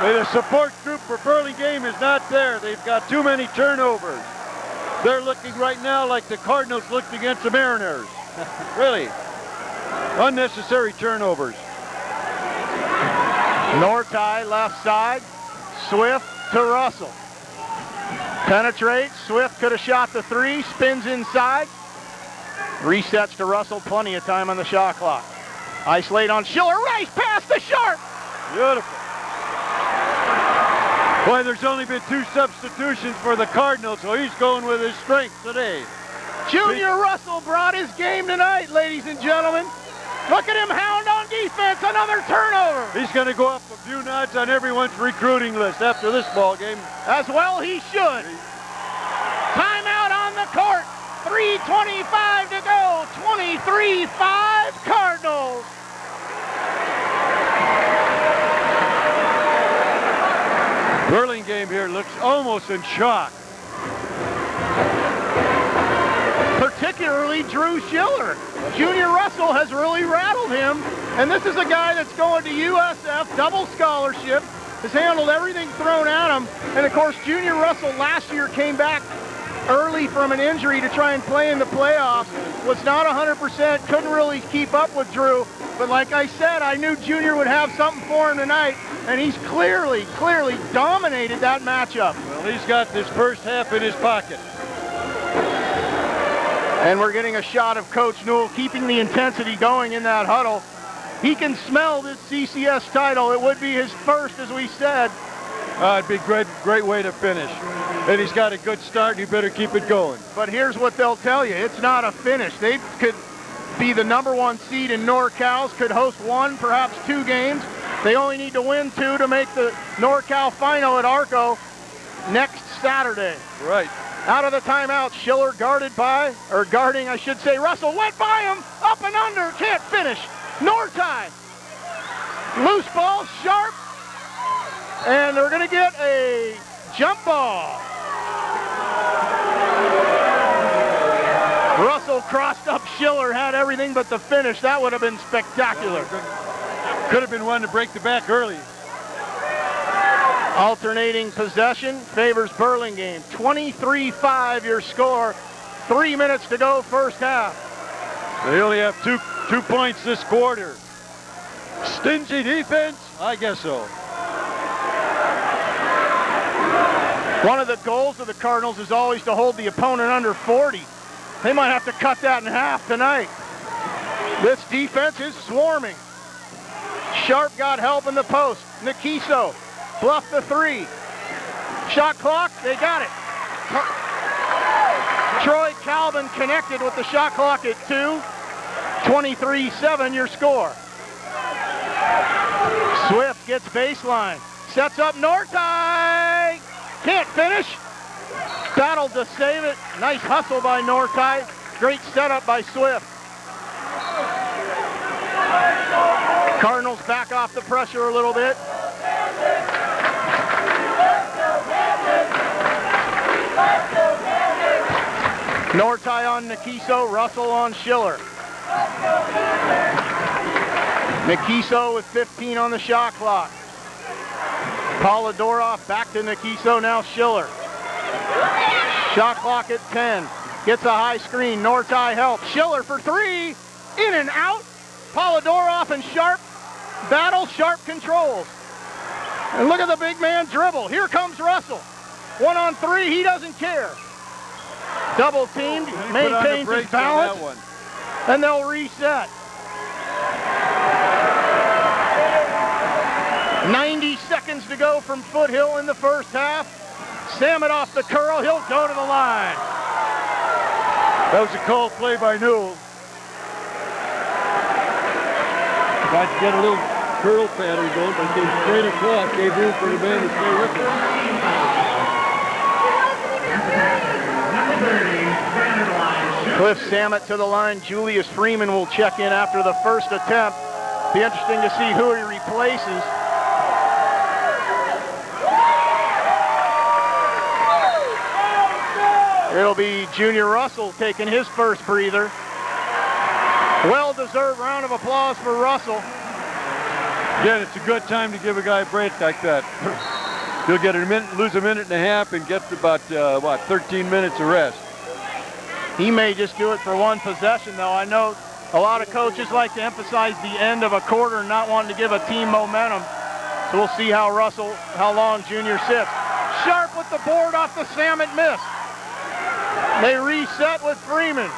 The support group for Burlingame is not there. They've got too many turnovers. They're looking right now like the Cardinals looked against the Mariners. Really. Unnecessary turnovers. Nortai left side. Swift to Russell. Penetrates. Swift could have shot the 3. Spins inside. Resets to Russell. Plenty of time on the shot clock. Isolate on Schiller. Nice pass to Sharp. Beautiful. Boy, there's only been 2 substitutions for the Cardinals, so he's going with his strength today. Junior Russell brought his game tonight, ladies and gentlemen. Look at him hound on defense, another turnover. He's going to go up a few nods on everyone's recruiting list after this ball game. As well he should. Timeout on the court. 3:25 to go. 23-5 Cardinals. Burlingame here looks almost in shock. Particularly Drew Shiller. Junior Russell has really rattled him, and this is a guy that's going to USF, double scholarship, has handled everything thrown at him, and of course Junior Russell last year came back early from an injury to try and play in the playoffs, was not 100%, couldn't really keep up with Drew, but like I said, I knew Junior would have something for him tonight, and he's clearly dominated that matchup. Well, he's got this first half in his pocket. And we're getting a shot of Coach Newell keeping the intensity going in that huddle. He can smell this CCS title. It would be his first, as we said. It'd be a great way to finish. And he's got a good start, you better keep it going. But here's what they'll tell you. It's not a finish. They could be the #1 seed in NorCal's, could host 1, perhaps 2 games. They only need to win 2 to make the NorCal final at Arco next Saturday. Right. Out of the timeout, Schiller guarding, I should say. Russell went by him, up and under, can't finish. Nortai, loose ball, Sharp, and they're gonna get a jump ball. Russell crossed up Schiller, had everything but the finish. That would have been spectacular. Could have been one to break the back early. Alternating possession favors Burlingame. 23-5 your score. 3 minutes to go first half. They only have two points this quarter. Stingy defense? I guess so. One of the goals of the Cardinals is always to hold the opponent under 40. They might have to cut that in half tonight. This defense is swarming. Sharp got help in the post. Nikiso bluffed the 3. Shot clock, they got it. Troy Calvin connected with the shot clock at 2. 23-7 your score. Swift gets baseline. Sets up Nortai. Can't finish. Battled to save it. Nice hustle by Nortai. Great setup by Swift. Cardinals back off the pressure a little bit. Nortai on Nikiso, Russell on Schiller. Nikiso with 15 on the shot clock. Polidorov back to Nikiso, now Schiller. Shot clock at 10. Gets a high screen, Nortai helps. Schiller for 3, in and out. Polidorov and Sharp battle, Sharp controls. And look at the big man dribble. Here comes Russell. 1-on-3, he doesn't care. Double teamed, maintains his balance, and they'll reset. 90 seconds to go from Foothill in the first half. Salmon off the curl, he'll go to the line. That was a called play by Newell. Tried to get a little curl pattern going, but came straight across, gave room for the man to stay with it. Cliff Samet to the line. Julius Freeman will check in after the first attempt. Be interesting to see who he replaces. It'll be Junior Russell taking his first breather. Well-deserved round of applause for Russell. Again, it's a good time to give a guy a break like that. He'll get a minute, lose a minute and a half, and get about 13 minutes of rest. He may just do it for one possession, though. I know a lot of coaches like to emphasize the end of a quarter and not wanting to give a team momentum. So we'll see how long Junior sits. Sharp with the board off the Samet miss. They reset with Freeman.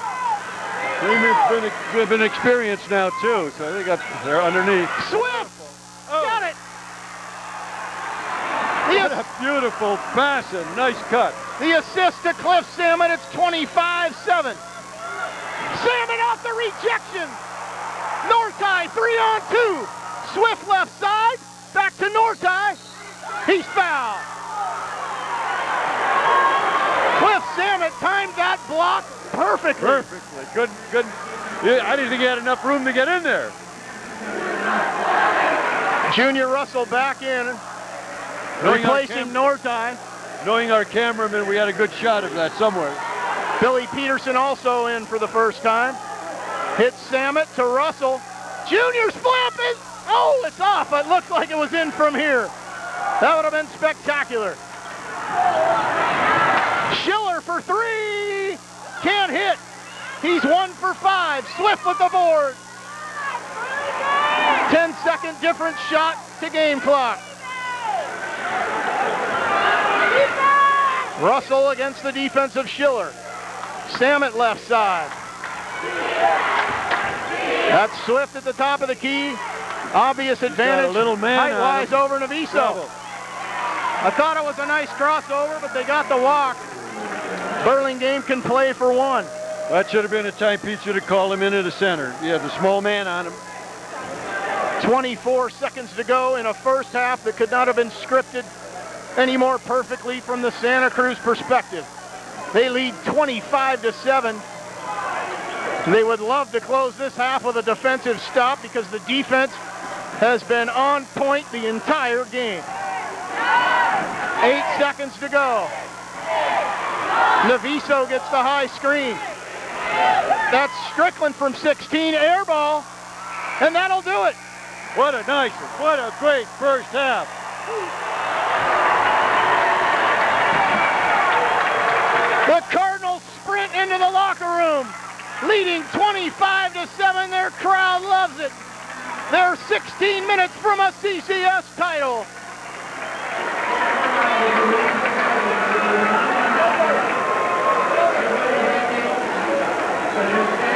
Freeman's been experienced now too, so they're underneath. Swift! Got it! What a beautiful pass and nice cut. The assist to Cliff Salmon, it's 25-7. Salmon off the rejection. Northeye 3-on-2. Swift left side, back to Northeye. He's fouled. Cliff Salmon timed that block perfectly. Perfectly. Good. Yeah, I didn't think he had enough room to get in there. Junior Russell back in, replacing Northeye. Knowing our cameraman, we had a good shot of that somewhere. Billy Peterson also in for the first time. Hits Samet to Russell. Junior's flip is, oh, it's off. It looked like it was in from here. That would have been spectacular. Schiller for three. Can't hit. He's 1 for 5. Swift with the board. 10-second different shot to game clock. Russell against the defense of Schiller. Samet left side. That's Swift at the top of the key. Obvious advantage. A little man height-wise over Nemesis. Bravo. I thought it was a nice crossover, but they got the walk. Burlingame can play for one. That should have been a time Pete should have called him into the center. He had the small man on him. 24 seconds to go in a first half that could not have been scripted any more perfectly from the Santa Cruz perspective. They lead 25-7. They would love to close this half with a defensive stop because the defense has been on point the entire game. 8 seconds to go. Naviso gets the high screen. That's Strickland from 16, air ball, and that'll do it. What a great first half. The Cardinals sprint into the locker room, leading 25-7. Their crowd loves it. They're 16 minutes from a CCS title.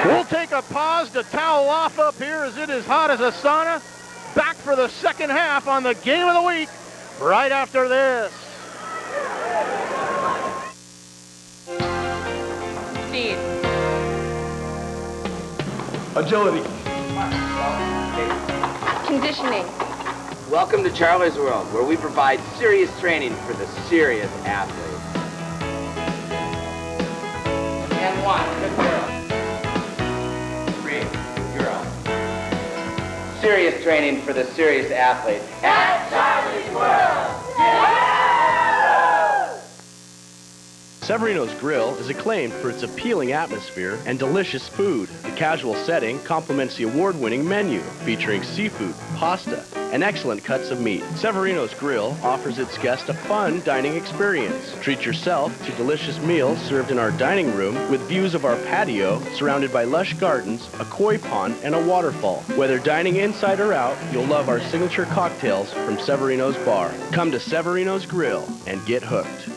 We'll take a pause to towel off up here as it is hot as a sauna. Back for the second half on the Game of the Week right after this. Speed. Agility. Conditioning. Welcome to Charlie's World, where we provide serious training for the serious athlete. And 1, good girl. 3, you're on. Serious training for the serious athlete at Charlie's World. Severino's Grill is acclaimed for its appealing atmosphere and delicious food. The casual setting complements the award-winning menu, featuring seafood, pasta, and excellent cuts of meat. Severino's Grill offers its guests a fun dining experience. Treat yourself to delicious meals served in our dining room with views of our patio surrounded by lush gardens, a koi pond, and a waterfall. Whether dining inside or out, you'll love our signature cocktails from Severino's Bar. Come to Severino's Grill and get hooked.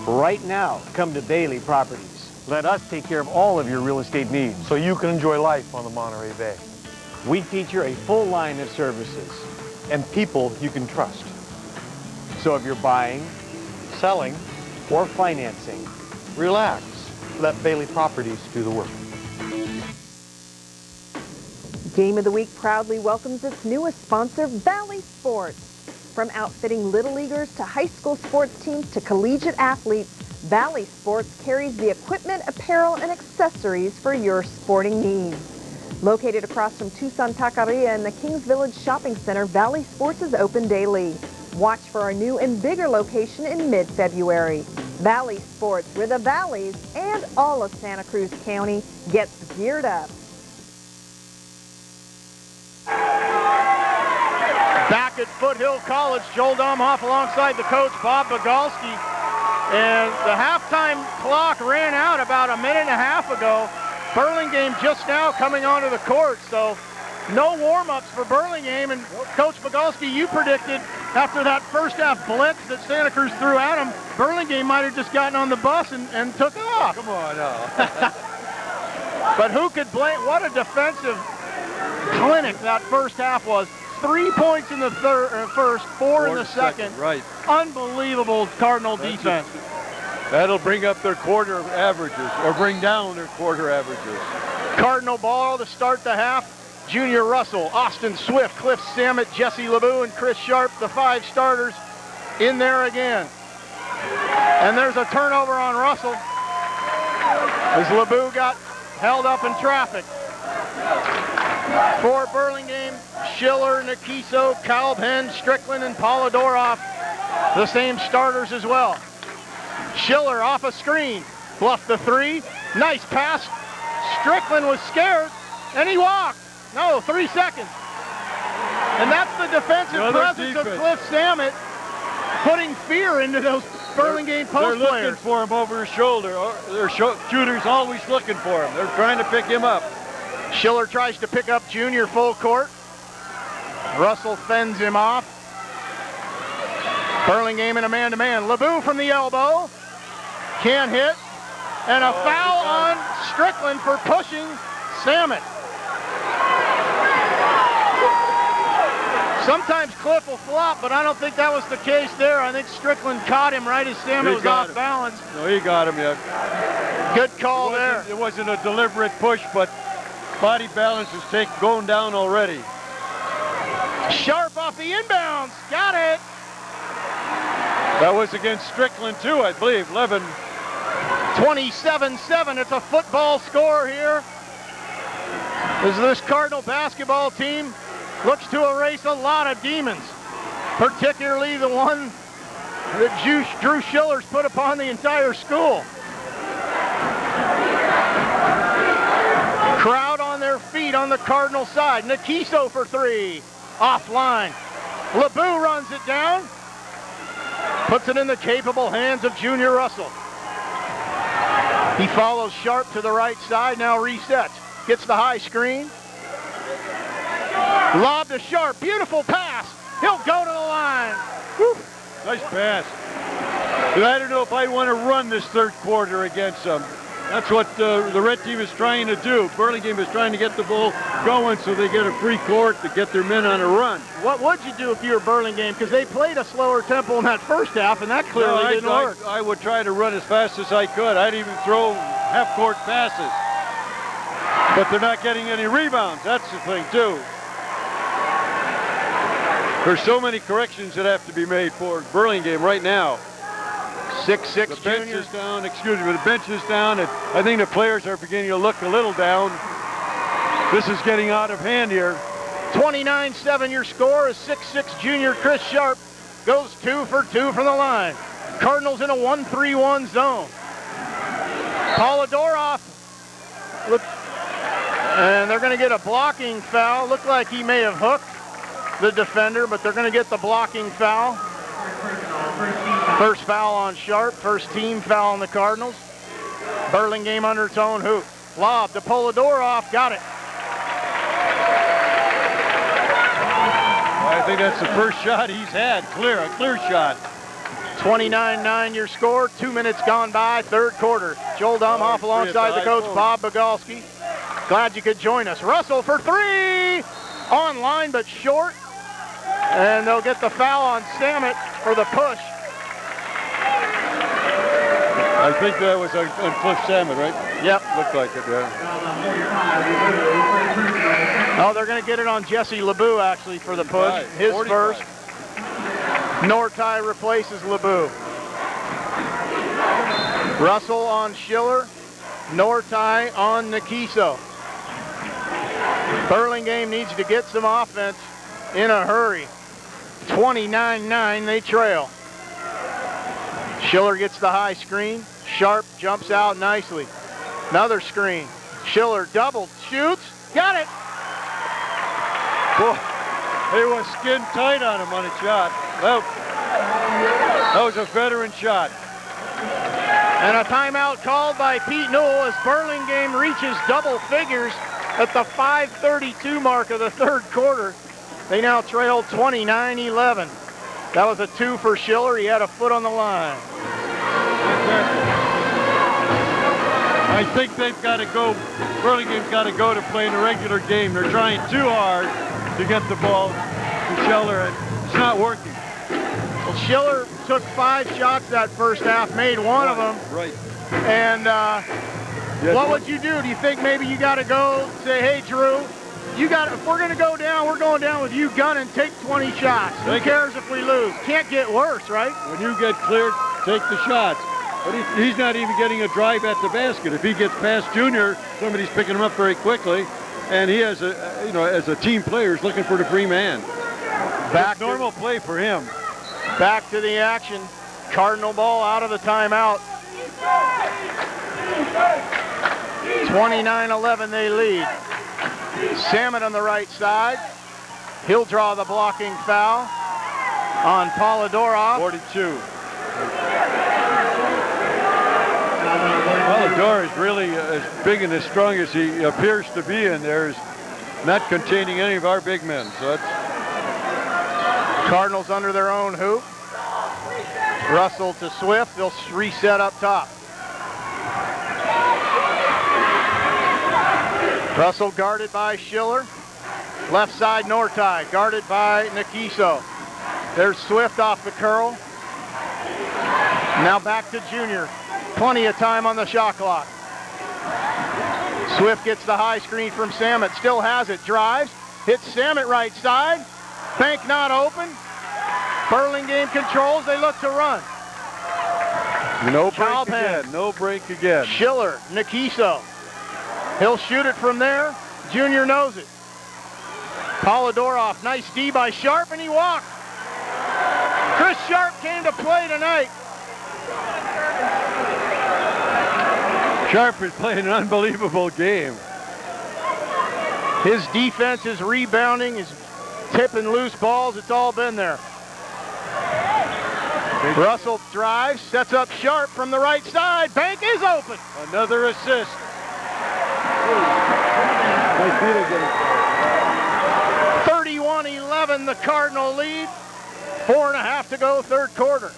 Right now, come to Bailey Properties. Let us take care of all of your real estate needs so you can enjoy life on the Monterey Bay. We feature a full line of services and people you can trust. So if you're buying, selling, or financing, relax. Let Bailey Properties do the work. Game of the Week proudly welcomes its newest sponsor, Valley Sports. From outfitting Little Leaguers to high school sports teams to collegiate athletes, Valley Sports carries the equipment, apparel, and accessories for your sporting needs. Located across from Tucson Taqueria in the Kings Village Shopping Center, Valley Sports is open daily. Watch for our new and bigger location in mid-February. Valley Sports, where the Valleys and all of Santa Cruz County gets geared up. Back at Foothill College, Joel Domhoff alongside the coach, Bob Bogalski. And the halftime clock ran out about a minute and a half ago. Burlingame just now coming onto the court, so no warm-ups for Burlingame. And Coach Bogalski, you predicted after that first half blitz that Santa Cruz threw at him, Burlingame might have just gotten on the bus and took off. Come on now. But who could blame? What a defensive clinic that first half was. 3 points in the first, four in the second. Right. Unbelievable Cardinal defense. That'll bring up their quarter averages, or bring down their quarter averages. Cardinal ball to start the half. Junior Russell, Austin Swift, Cliff Samet, Jesse LeBeau, and Chris Sharp, the 5 starters, in there again. And there's a turnover on Russell as LeBeau got held up in traffic. For Burlingame, Schiller, Nikiso, Kalben, Strickland, and Polidorov, the same starters as well. Schiller off a screen, bluffed the 3, nice pass. Strickland was scared, and he walked. No, 3 seconds. And that's the defensive presence of Cliff Samet, putting fear into those Burlingame post They're players. looking for him over his shoulder. Their shooter's always looking for him. They're trying to pick him up. Schiller tries to pick up Junior full court. Russell fends him off. Burlingame in a man-to-man. LeBeau from the elbow. Can't hit. And a foul on Strickland for pushing Samet. Sometimes Cliff will flop, but I don't think that was the case there. I think Strickland caught him right as Samet was off balance. No, he got him, yeah. Good call there. It wasn't a deliberate push, but body balance is going down already. Sharp off the inbounds. Got it. That was against Strickland, too, I believe. 27-7. It's a football score here. As this Cardinal basketball team looks to erase a lot of demons, particularly the one that Drew Shiller's put upon the entire school. Crowd on their feet on the Cardinal side. Nikiso for 3. Offline. LeBeau runs it down. Puts it in the capable hands of Junior Russell. He follows Sharp to the right side, now resets. Gets the high screen. Lob to Sharp, beautiful pass. He'll go to the line. Whew. Nice pass. But I don't know if I want to run this third quarter against them. That's what the red team is trying to do. Burlingame is trying to get the ball going so they get a free court to get their men on a run. What would you do if you were Burlingame? Because they played a slower tempo in that first half, and that clearly didn't work. I would try to run as fast as I could. I'd even throw half-court passes. But they're not getting any rebounds. That's the thing, too. There's so many corrections that have to be made for Burlingame right now. 6'6" The bench is down, the bench is down, and I think the players are beginning to look a little down. This is getting out of hand here. 29-7 your score is 6'6" junior Chris Sharp goes 2 for 2 from the line. Cardinals in a 1-3-1 zone. Polidorov, look, and they're going to get a blocking foul. Looked like he may have hooked the defender, but they're going to get the blocking foul. First foul on Sharp, first team foul on the Cardinals. Burlingame under its own hoop. Lob to Polidorov, got it. I think that's the first shot he's had, a clear shot. 29-9 your score, 2 minutes gone by, third quarter. Joel Domhoff alongside the coach, Bob Bogalski. Glad you could join us. Russell for 3, online but short. And they'll get the foul on Samet for the push. I think that was on Cliff Samet, right? Yep. Looked like it, yeah. Oh, they're going to get it on Jesse LeBeau, actually, for the push. Right, His 45. first. Nortai replaces LeBeau. Russell on Schiller. Nortai on Nikiso. Burlingame needs to get some offense in a hurry. 29-9, they trail. Schiller gets the high screen. Sharp jumps out nicely. Another screen. Schiller doubled, shoots, got it. Boy, they was skin tight on him on a shot. That was a veteran shot. And a timeout called by Pete Newell as Burlingame reaches double figures at the 5:32 mark of the third quarter. They now trail 29-11. That was a 2 for Schiller. He had a foot on the line. I think they've got to go, Burlingame's got to go to playing a regular game. They're trying too hard to get the ball to Schiller, and it's not working. Well, Schiller took 5 shots that first half, made one of them. Right. And what would you do? Do you think maybe you got to go say, hey, Drew, if we're going to go down, we're going down with you gunning, take 20 shots. Who cares if we lose? Can't get worse, right? When you get cleared, take the shots. But he's not even getting a drive at the basket. If he gets past Junior, somebody's picking him up very quickly. And he has as a team player, is looking for the free man. Back normal play for him. Back to the action. Cardinal ball out of the timeout. 29-11 they lead. Salmon on the right side. He'll draw the blocking foul on Polidorov. 42. Polidor is really as big and as strong as he appears to be in there. Is not containing any of our big men. So that's Cardinals under their own hoop. Russell to Swift. They'll reset up top. Russell guarded by Schiller. Left side Nortai guarded by Nikiso. There's Swift off the curl. Now back to Junior. Plenty of time on the shot clock. Swift gets the high screen from Samet. Still has it. Drives. Hits Samet right side. Bank not open. Burlingame controls. They look to run. No break again. No break again. Schiller. Nikiso. He'll shoot it from there. Junior knows it. Polidorov. Nice D by Sharp, and he walked. Chris Sharp came to play tonight. Sharp is playing an unbelievable game. His defense, his rebounding, his tipping loose balls, it's all been there. Russell drives, sets up Sharp from the right side. Bank is open. Another assist. 31-11, the Cardinal lead. 4.5 to go, third quarter.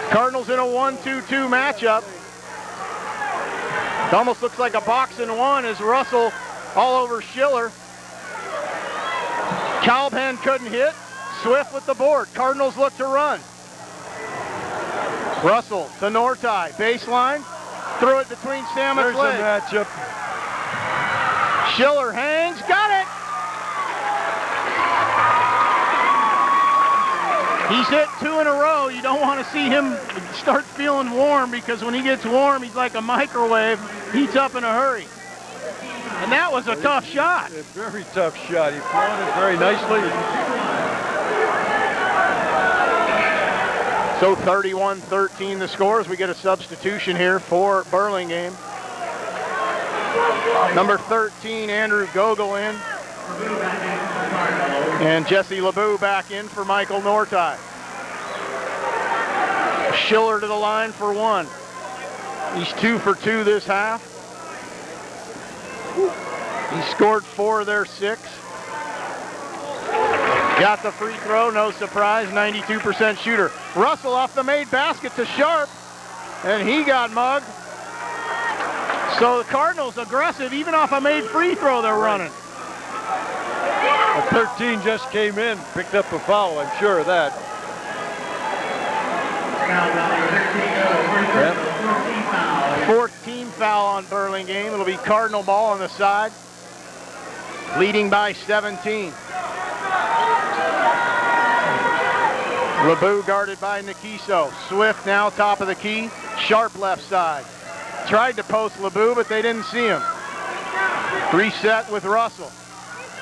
Cardinals in a 1-2-2 matchup. It almost looks like a boxing one as Russell all over Schiller. Calban couldn't hit. Swift with the board. Cardinals look to run. Russell to Nortai. Baseline. Threw it between Samet's legs. There's a matchup. Schiller hangs. Got it. He's hit 2 in a row. You don't want to see him start feeling warm because when he gets warm, he's like a microwave. Heats up in a hurry. And that was a tough shot. A very tough shot. He thrown it very nicely. So 31-13 the score as we get a substitution here for Burlingame. Number 13, Andrew Gogol in. And Jesse LeBeau back in for Michael Nortai. Schiller to the line for 1. He's 2 for 2 this half. He scored 4 of their 6. Got the free throw, no surprise, 92% shooter. Russell off the made basket to Sharp, and he got mugged. So the Cardinals aggressive, even off a made free throw they're running. A 13 just came in, picked up a foul, I'm sure of that. 14 foul on Burlingame. It'll be Cardinal ball on the side, leading by 17. LeBeau guarded by Nikiso. Swift now top of the key. Sharp left side. Tried to post LeBeau, but they didn't see him. Reset with Russell.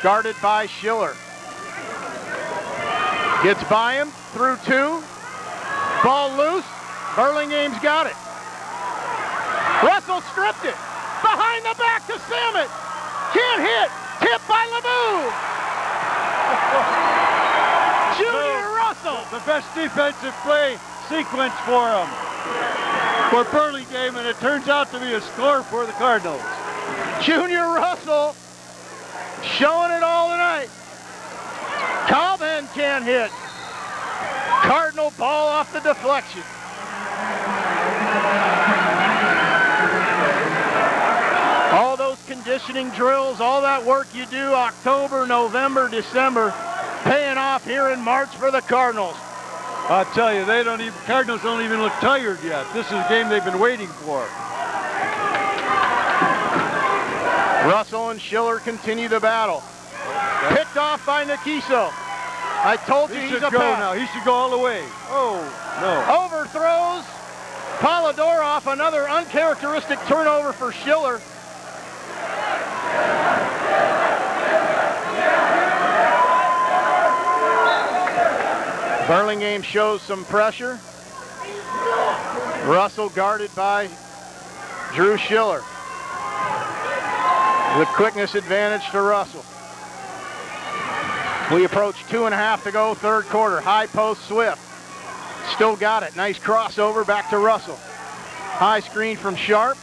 Guarded by Schiller. Gets by him, through 2. Ball loose. Burlingame's got it. Russell stripped it. Behind the back to Samet. Can't hit. Tip by LeBeau. Junior Russell. The best defensive play sequence for him. For Burlingame, and it turns out to be a score for the Cardinals. Junior Russell showing it all tonight. Calvin can't hit. Cardinal ball off the deflection. All those conditioning drills, all that work you do October, November, December, paying off here in March for the Cardinals. I'll tell you, Cardinals don't even look tired yet. This is a game they've been waiting for. Russell and Schiller continue the battle. Picked off by Nikiso. I told you he's a pass. Now. He should go all the way. Oh, no. Overthrows. Polidorov, another uncharacteristic turnover for Schiller. Burlingame shows some pressure. Russell guarded by Drew Shiller. The quickness advantage to Russell. We approach 2.5 to go, third quarter. High post Swift. Still got it. Nice crossover back to Russell. High screen from Sharp.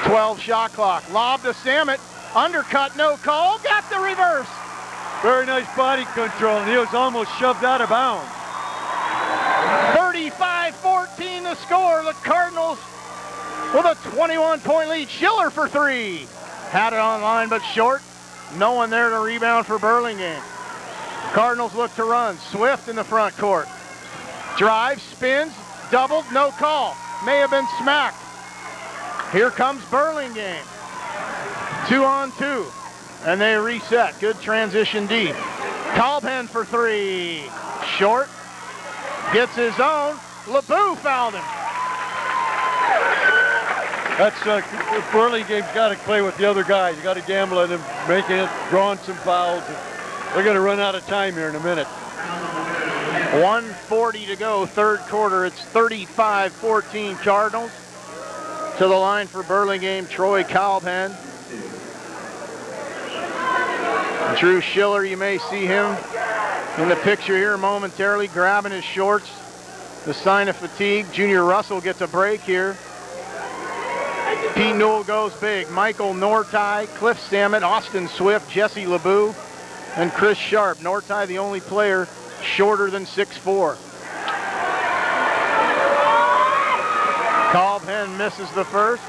12 shot clock. Lob to Samet. Undercut, no call. Got the reverse. Very nice body control, and he was almost shoved out of bounds. 35-14 the score. The Cardinals with a 21-point lead. Schiller for three. Had it on line, but short. No one there to rebound for Burlingame. Cardinals look to run. Swift in the front court. Drive, spins, doubled, no call. May have been smacked. Here comes Burlingame. 2-on-2. And they reset. Good transition D. Kalben for three. Short. Gets his own. LeBeau fouled him. That's Burlingame's got to play with the other guys. You got to gamble at him, making it, drawing some fouls. They're going to run out of time here in a minute. 1:40 to go, third quarter. It's 35-14 Cardinals. To the line for Burlingame, Troy Kalben. Drew Shiller, you may see him in the picture here momentarily, grabbing his shorts. The sign of fatigue. Junior Russell gets a break here. Pete Newell goes big. Michael Nortai, Cliff Samet, Austin Swift, Jesse LeBeau, and Chris Sharp. Nortai, the only player shorter than 6'4". Kalben misses the first.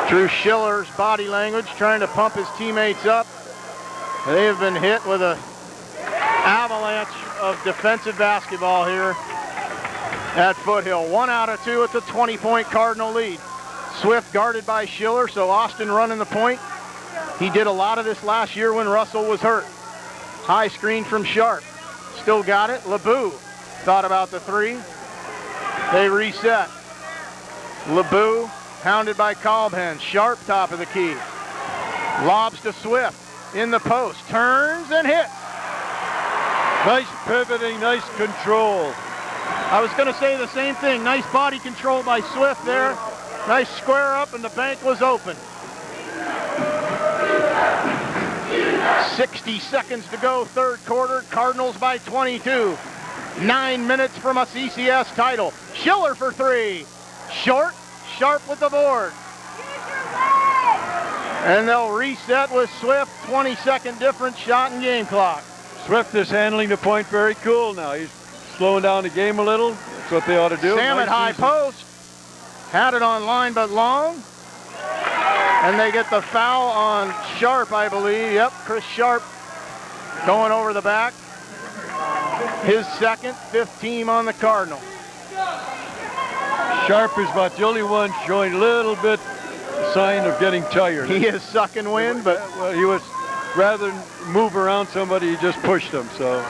Drew Schiller's body language, trying to pump his teammates up. They have been hit with an avalanche of defensive basketball here at Foothill. 1 out of 2 at the 20-point Cardinal lead. Swift guarded by Schiller, so Austin running the point. He did a lot of this last year when Russell was hurt. High screen from Sharp. Still got it. LeBeau thought about the three. They reset. LeBeau hounded by Kalben. Sharp top of the key. Lobs to Swift. In the post. Turns and hits. Nice pivoting, nice control. I was going to say the same thing. Nice body control by Swift there. Nice square up, and the bank was open. 60 seconds to go, third quarter. Cardinals by 22. 9 minutes from a CCS title. Schiller for three. Short. Sharp with the board. And they'll reset with Swift. 20-second difference, shot and game clock. Swift is handling the point very cool now. He's slowing down the game a little. That's what they ought to do. Sam at high post. Had it on line but long. And they get the foul on Sharp, I believe. Yep, Chris Sharp going over the back. His second, fifth team on the Cardinal. Sharp is about the only one showing a little bit sign of getting tired. He is sucking wind, but well, he was, rather than move around somebody, he just pushed him. So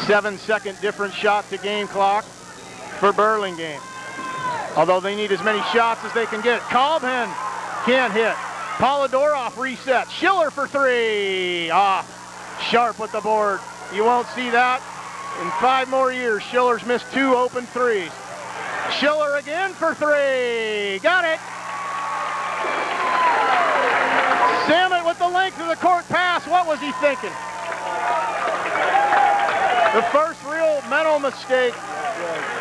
7-second different shot to game clock for Burlingame. Although they need as many shots as they can get. Kalben can't hit. Polidorov resets. Schiller for three. Sharp with the board. You won't see that in 5 more years. Schiller's missed 2 open threes. Schiller again for three. Got it. Samet with the length of the court pass. What was he thinking? The first real mental mistake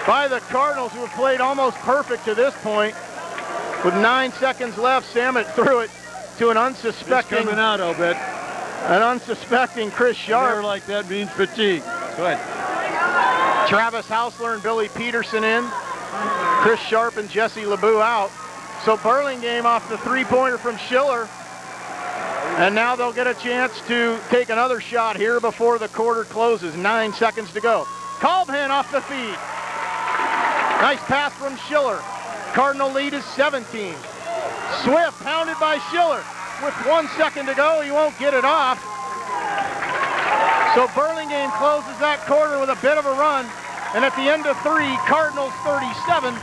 by the Cardinals, who have played almost perfect to this point. With 9 seconds left, Samet threw it to an It's unsuspecting, coming out, I'll bet. an unsuspecting Chris Sharp. Never like that means fatigue. Go ahead. Travis Hausler and Billy Peterson in. Chris Sharp and Jesse LeBeau out. So Burlingame off the three-pointer from Schiller. And now they'll get a chance to take another shot here before the quarter closes. 9 seconds to go. Colbhan off the feed. Nice pass from Schiller. Cardinal lead is 17. Swift pounded by Schiller. With 1 second to go, he won't get it off. So Burlingame closes that quarter with a bit of a run. And at the end of 3, Cardinals 37,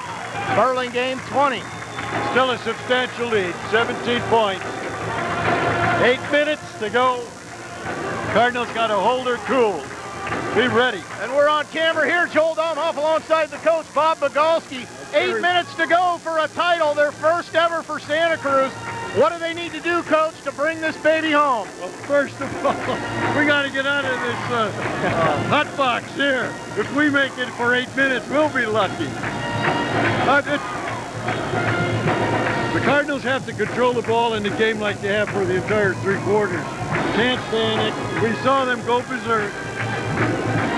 Burlingame 20. Still a substantial lead, 17 points. 8 minutes to go. Cardinals got to hold her cool. Be ready. And we're on camera here. Joel Domhoff alongside the coach, Bob Bogolski. 8 minutes to go for a title, their first ever for Santa Cruz. What do they need to do, Coach, to bring this baby home? Well, first of all, we got to get out of this hot box here. If we make it for 8 minutes, we'll be lucky. The Cardinals have to control the ball in the game like they have for the entire 3 quarters. Can't stand it. We saw them go berserk.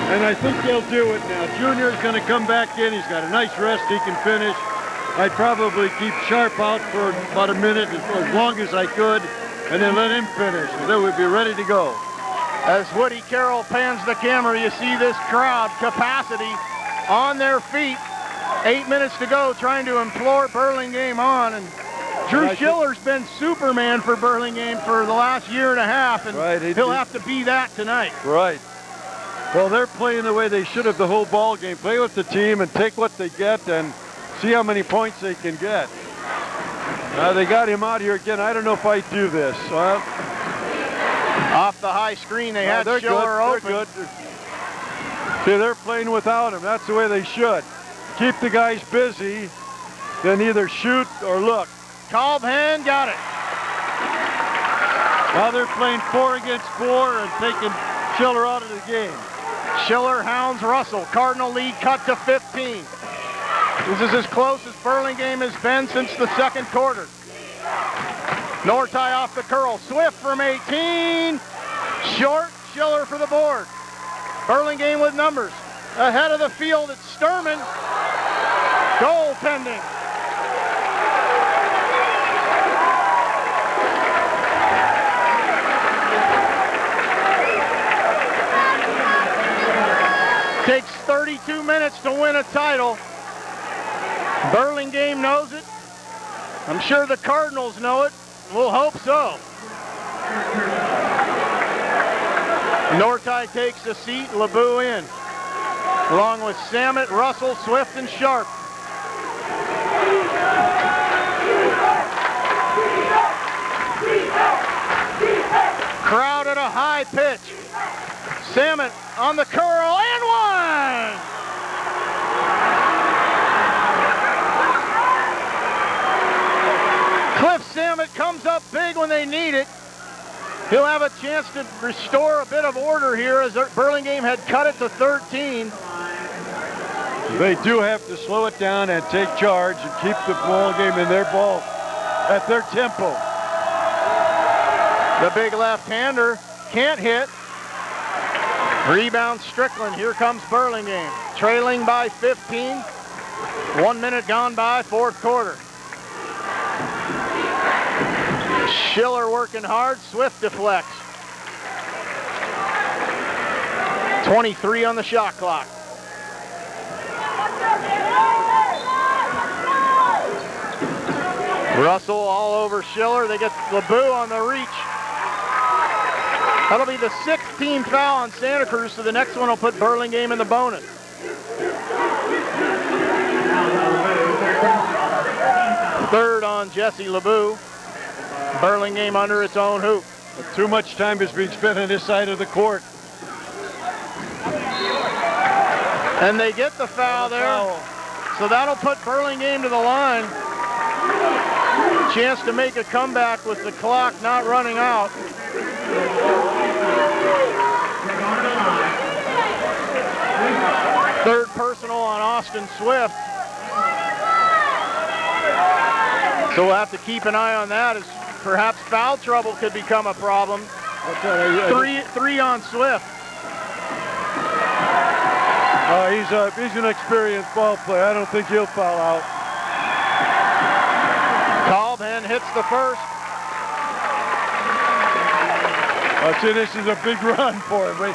And I think they'll do it now. Junior's going to come back in. He's got a nice rest. He can finish. I'd probably keep Sharp out for about a minute, as long as I could, and then let him finish. And then we'd be ready to go. As Woody Carroll pans the camera, you see this crowd capacity on their feet. 8 minutes to go, trying to implore Burlingame on. And Drew Schiller's been Superman for Burlingame for the last year and a half, and he'll have to be that tonight. Right. Well, they're playing the way they should have the whole ball game. Play with the team and take what they get and see how many points they can get. They got him out here again. I don't know if I do this. Off the high screen, they had Schiller open. They're good. See, they're playing without him. That's the way they should. Keep the guys busy, then either shoot or look. Colbhan got it. Now they're playing 4 against 4 and taking Schiller out of the game. Schiller hounds Russell. Cardinal lead cut to 15. This is as close as Burlingame has been since the second quarter. Nortai off the curl. Swift from 18. Short. Schiller for the board. Burlingame with numbers. Ahead of the field, it's Sturman. Goaltending. Takes 32 minutes to win a title. Burlingame knows it. I'm sure the Cardinals know it. We'll hope so. Nortai takes a seat, LeBeau in, along with Samet, Russell, Swift, and Sharp. Crowd at a high pitch. Samet on the curl and one! Cliff Samet comes up big when they need it. He'll have a chance to restore a bit of order here as Burlingame had cut it to 13. They do have to slow it down and take charge and keep the ball game in their ball at their tempo. The big left-hander can't hit. Rebound Strickland. Here comes Burlingame. Trailing by 15. 1 minute gone by, fourth quarter. Schiller working hard. Swift deflects. 23 on the shot clock. Russell all over Schiller. They get LeBeau on the reach. That'll be the 6th team foul on Santa Cruz, so the next one will put Burlingame in the bonus. Third on Jesse LeBeau. Burlingame under its own hoop. But too much time is being spent on this side of the court. And they get the foul there. So that'll put Burlingame to the line. Chance to make a comeback with the clock not running out. Third personal on Austin Swift. So we'll have to keep an eye on that as perhaps foul trouble could become a problem. Three on Swift. He's an experienced ball player. I don't think he'll foul out. Colban hits the first. See, this is a big run for him.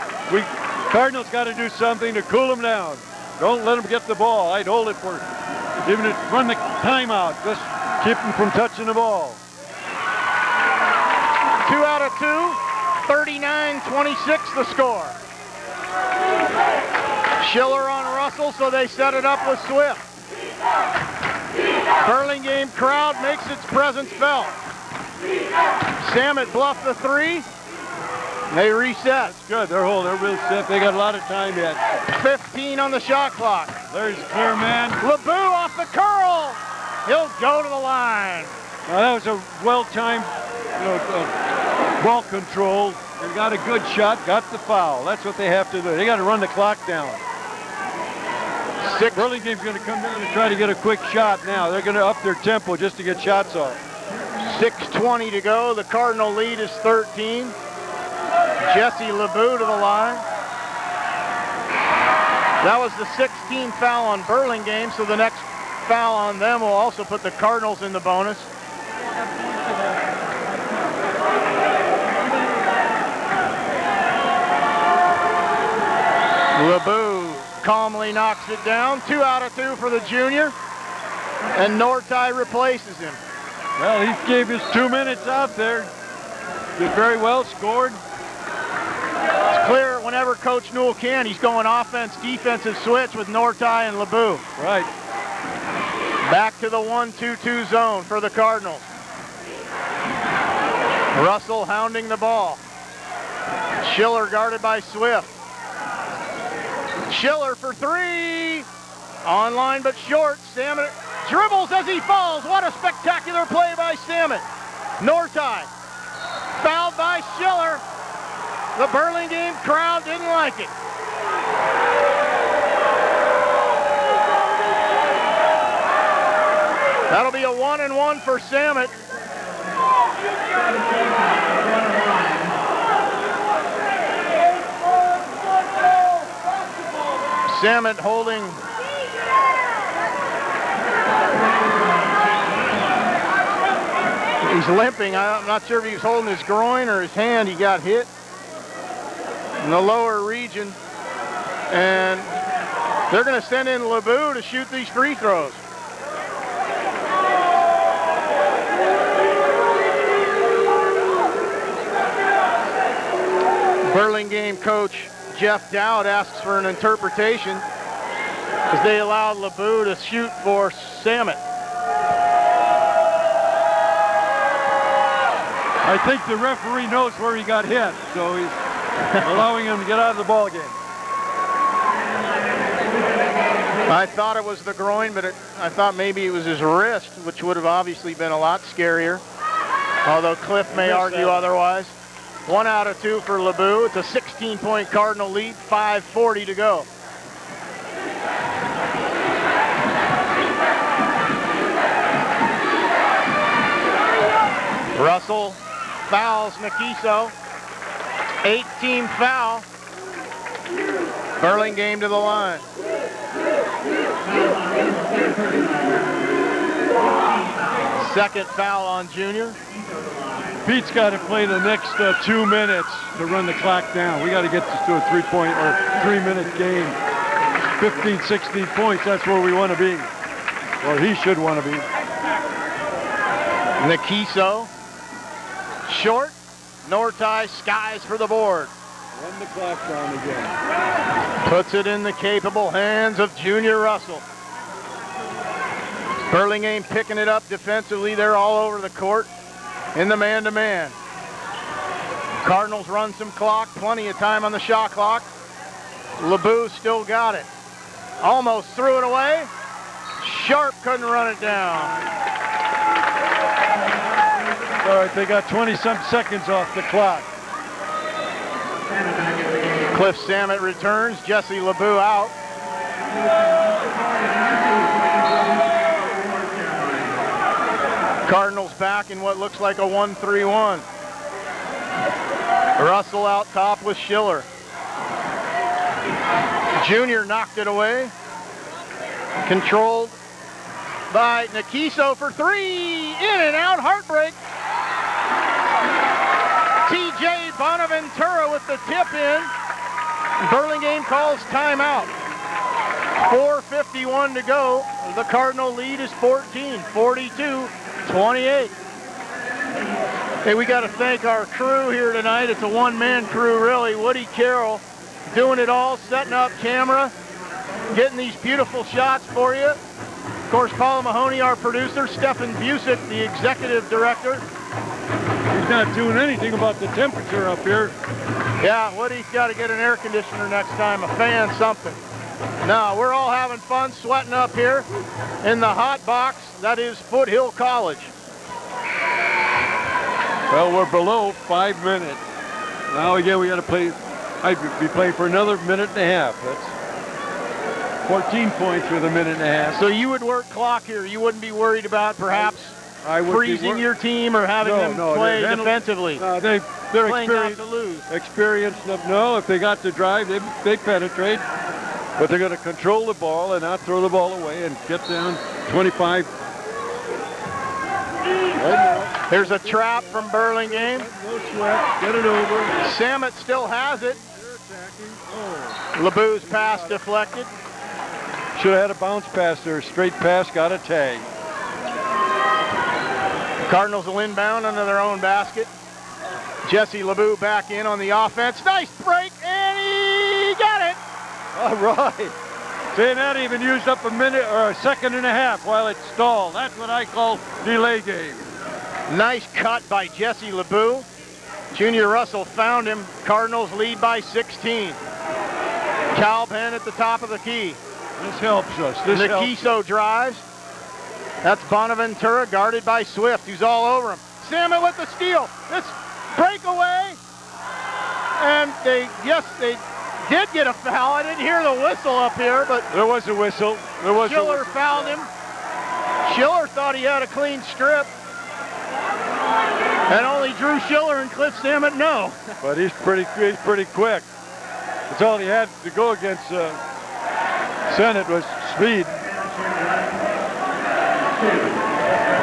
Cardinals got to do something to cool him down. Don't let him get the ball. I'd hold it for giving it, run the timeout. Just keep him from touching the ball. 2 out of 2, 39-26 the score. Shiller on Russell, so they set it up with Swift. Burlingame crowd makes its presence felt. Samet bluffed the 3. They reset. That's good. They're real set. They got a lot of time yet. 15 on the shot clock. There's a clear man. LeBeau off the curl. He'll go to the line. Now that was a well-timed ball control. They got a good shot, got the foul. That's what they have to do. They got to run the clock down. Burlingame's going to come down and try to get a quick shot now. They're going to up their tempo just to get shots off. 6:20 to go. The Cardinal lead is 13. Jesse LeBeau to the line. That was the 16th foul on Burlingame, so the next foul on them will also put the Cardinals in the bonus. LeBeau calmly knocks it down. 2 out of 2 for the junior, and Nortai replaces him. Well, he gave his 2 minutes out there. Did very well, scored. It's clear whenever Coach Newell can, he's going offense, defensive switch with Nortai and LeBeau. Right. Back to the 1-2-2 zone for the Cardinals. Russell hounding the ball. Shiller guarded by Swift. Shiller for 3. Online but short. Samet dribbles as he falls. What a spectacular play by Samet. Nortai fouled by Shiller. The Burlingame crowd didn't like it. That'll be a 1-and-1 for Samet. Samet holding he's limping. I'm not sure if he was holding his groin or his hand. He got hit in the lower region, and they're going to send in LeBeau to shoot these free throws. Burlingame coach Jeff Dowd asks for an interpretation as they allowed LeBeau to shoot for Samet. I think the referee knows where he got hit, so he's allowing him to get out of the ball game. I thought it was the groin, but I thought maybe it was his wrist, which would have obviously been a lot scarier, although Cliff may argue otherwise. 1 out of 2 for LeBeau. It's a 16-point Cardinal lead, 5:40 to go. Russell fouls Nakiso. 8-team foul. Burlingame to the line. Second foul on Junior. Pete's got to play the next 2 minutes to run the clock down. We got to get this to a 3-point or 3-minute game. 15, 16 points, that's where we want to be. Or he should want to be. Nakiso. Short. Nortai skies for the board. Run the clock down again. Puts it in the capable hands of Junior Russell. Burlingame picking it up defensively. They're all over the court in the man-to-man. Cardinals run some clock, plenty of time on the shot clock. LeBeau still got it. Almost threw it away. Sharp couldn't run it down. All right, they got 20-some seconds off the clock. Cliff Samet returns. Jesse LeBeau out. Cardinals back in what looks like a 1-3-1. Russell out top with Shiller. Junior knocked it away. Controlled by Nikiso for three. In and out, heartbreak. TJ Bonaventura with the tip in. Burlingame calls timeout. 4:51 to go. The Cardinal lead is 14, 42-28. Hey, we got to thank our crew here tonight. It's a one-man crew, really. Woody Carroll doing it all, setting up camera, getting these beautiful shots for you. Of course, Paula Mahoney, our producer. Stefan Busick, the executive director. He's not doing anything about the temperature up here. Yeah, Woody's got to get an air conditioner next time, a fan, something. No, we're all having fun sweating up here in the hot box. That is Foothill College. Well, we're below 5 minutes. Now again, we got to play. I'd be playing for another minute and a half. That's 14 points with a minute and a half. So you would work clock here. You wouldn't be worried about perhaps freezing your team or having them play defensively. They're playing not to lose. Experienced enough. No, if they got to drive, they penetrate. But they're going to control the ball and not throw the ball away and get down 25. There's a trap from Burlingame. No sweat. Get it over. Samet still has it. LeBou's pass deflected. Should have had a bounce pass there. Straight pass, got a tag. Cardinals will inbound under their own basket. Jesse LeBou back in on the offense. Nice break, and he got it. All right. See, that even used up a minute or a second and a half while it stalled. That's what I call delay game. Nice cut by Jesse LeBou. Junior Russell found him. Cardinals lead by 16. Calpen at the top of the key. This helps us. Nikiso drives. That's Bonaventura guarded by Swift, who's all over him. Samet with the steal. This breakaway. And they did get a foul. I didn't hear the whistle up here, but there was a whistle. Shiller fouled him. Shiller thought he had a clean strip. And only Drew Shiller and Cliff Samet know. But he's pretty quick. That's all he had to go against Sennett was speed.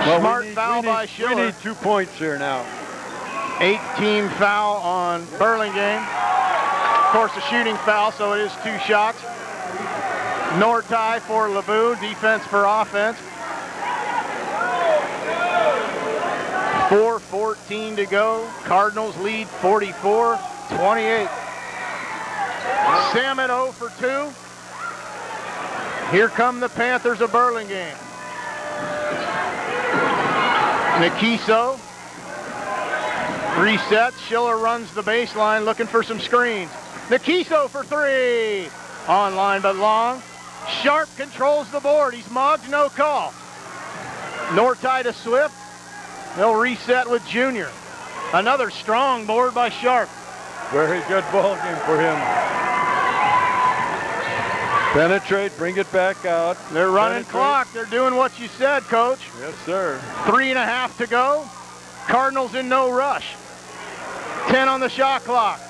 Smart foul by Shiller. We need 2 points here now. 8-team foul on Burlingame. Of course, a shooting foul, so it is 2 shots. Nortai for LeBou, defense for offense. 4:14 to go. Cardinals lead 44-28. Samet 0 for 2. Here come the Panthers of Burlingame. Nikiso resets. Shiller runs the baseline looking for some screens. Nikiso for 3. Online but long. Sharp controls the board. He's mugged, no call. Nortai to Swift. They'll reset with Junior. Another strong board by Sharp. Very good ball game for him. Penetrate, bring it back out. They're running clock. They're doing what you said, Coach. Yes, sir. 3.5 to go. Cardinals in no rush. 10 on the shot clock.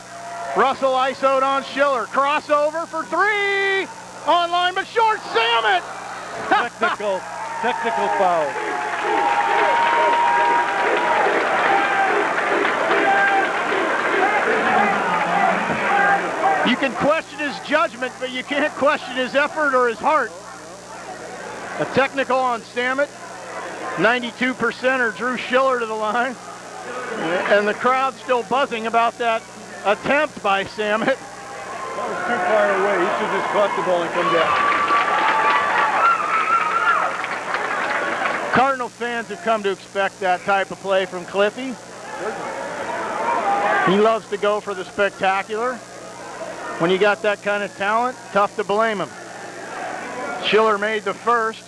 Russell isoed on Shiller. Crossover for 3. Online but short. Samet. Technical foul. You can question his judgment, but you can't question his effort or his heart. A technical on Samet. 92%er Drew Shiller to the line. And the crowd's still buzzing about that attempt by Samet. That was too far away. He should just caught the ball and come down. Cardinal fans have come to expect that type of play from Cliffy. He loves to go for the spectacular. When you got that kind of talent, tough to blame him. Shiller made the first.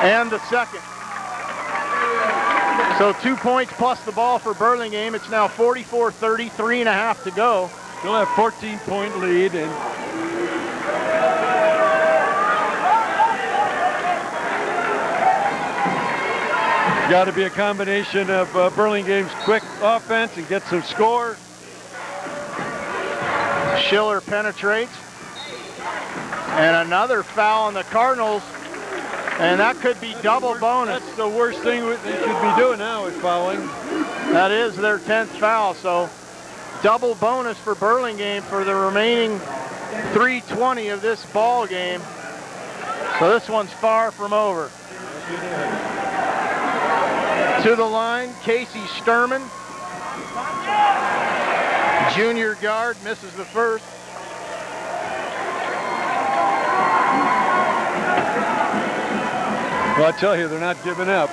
And the second. So 2 points plus the ball for Burlingame. It's now 44-30, 3.5 to go. Still have 14-point lead, and Got to be a combination of Burlingame's quick offense and get some score. Shiller penetrates. And another foul on the Cardinals. And that could be double bonus. That's the worst thing they should be doing now is fouling. That is their 10th foul. So double bonus for Burlingame for the remaining 3:20 of this ball game. So this one's far from over. To the line, Casey Sturman. Junior guard misses the first. Well, I tell you, they're not giving up.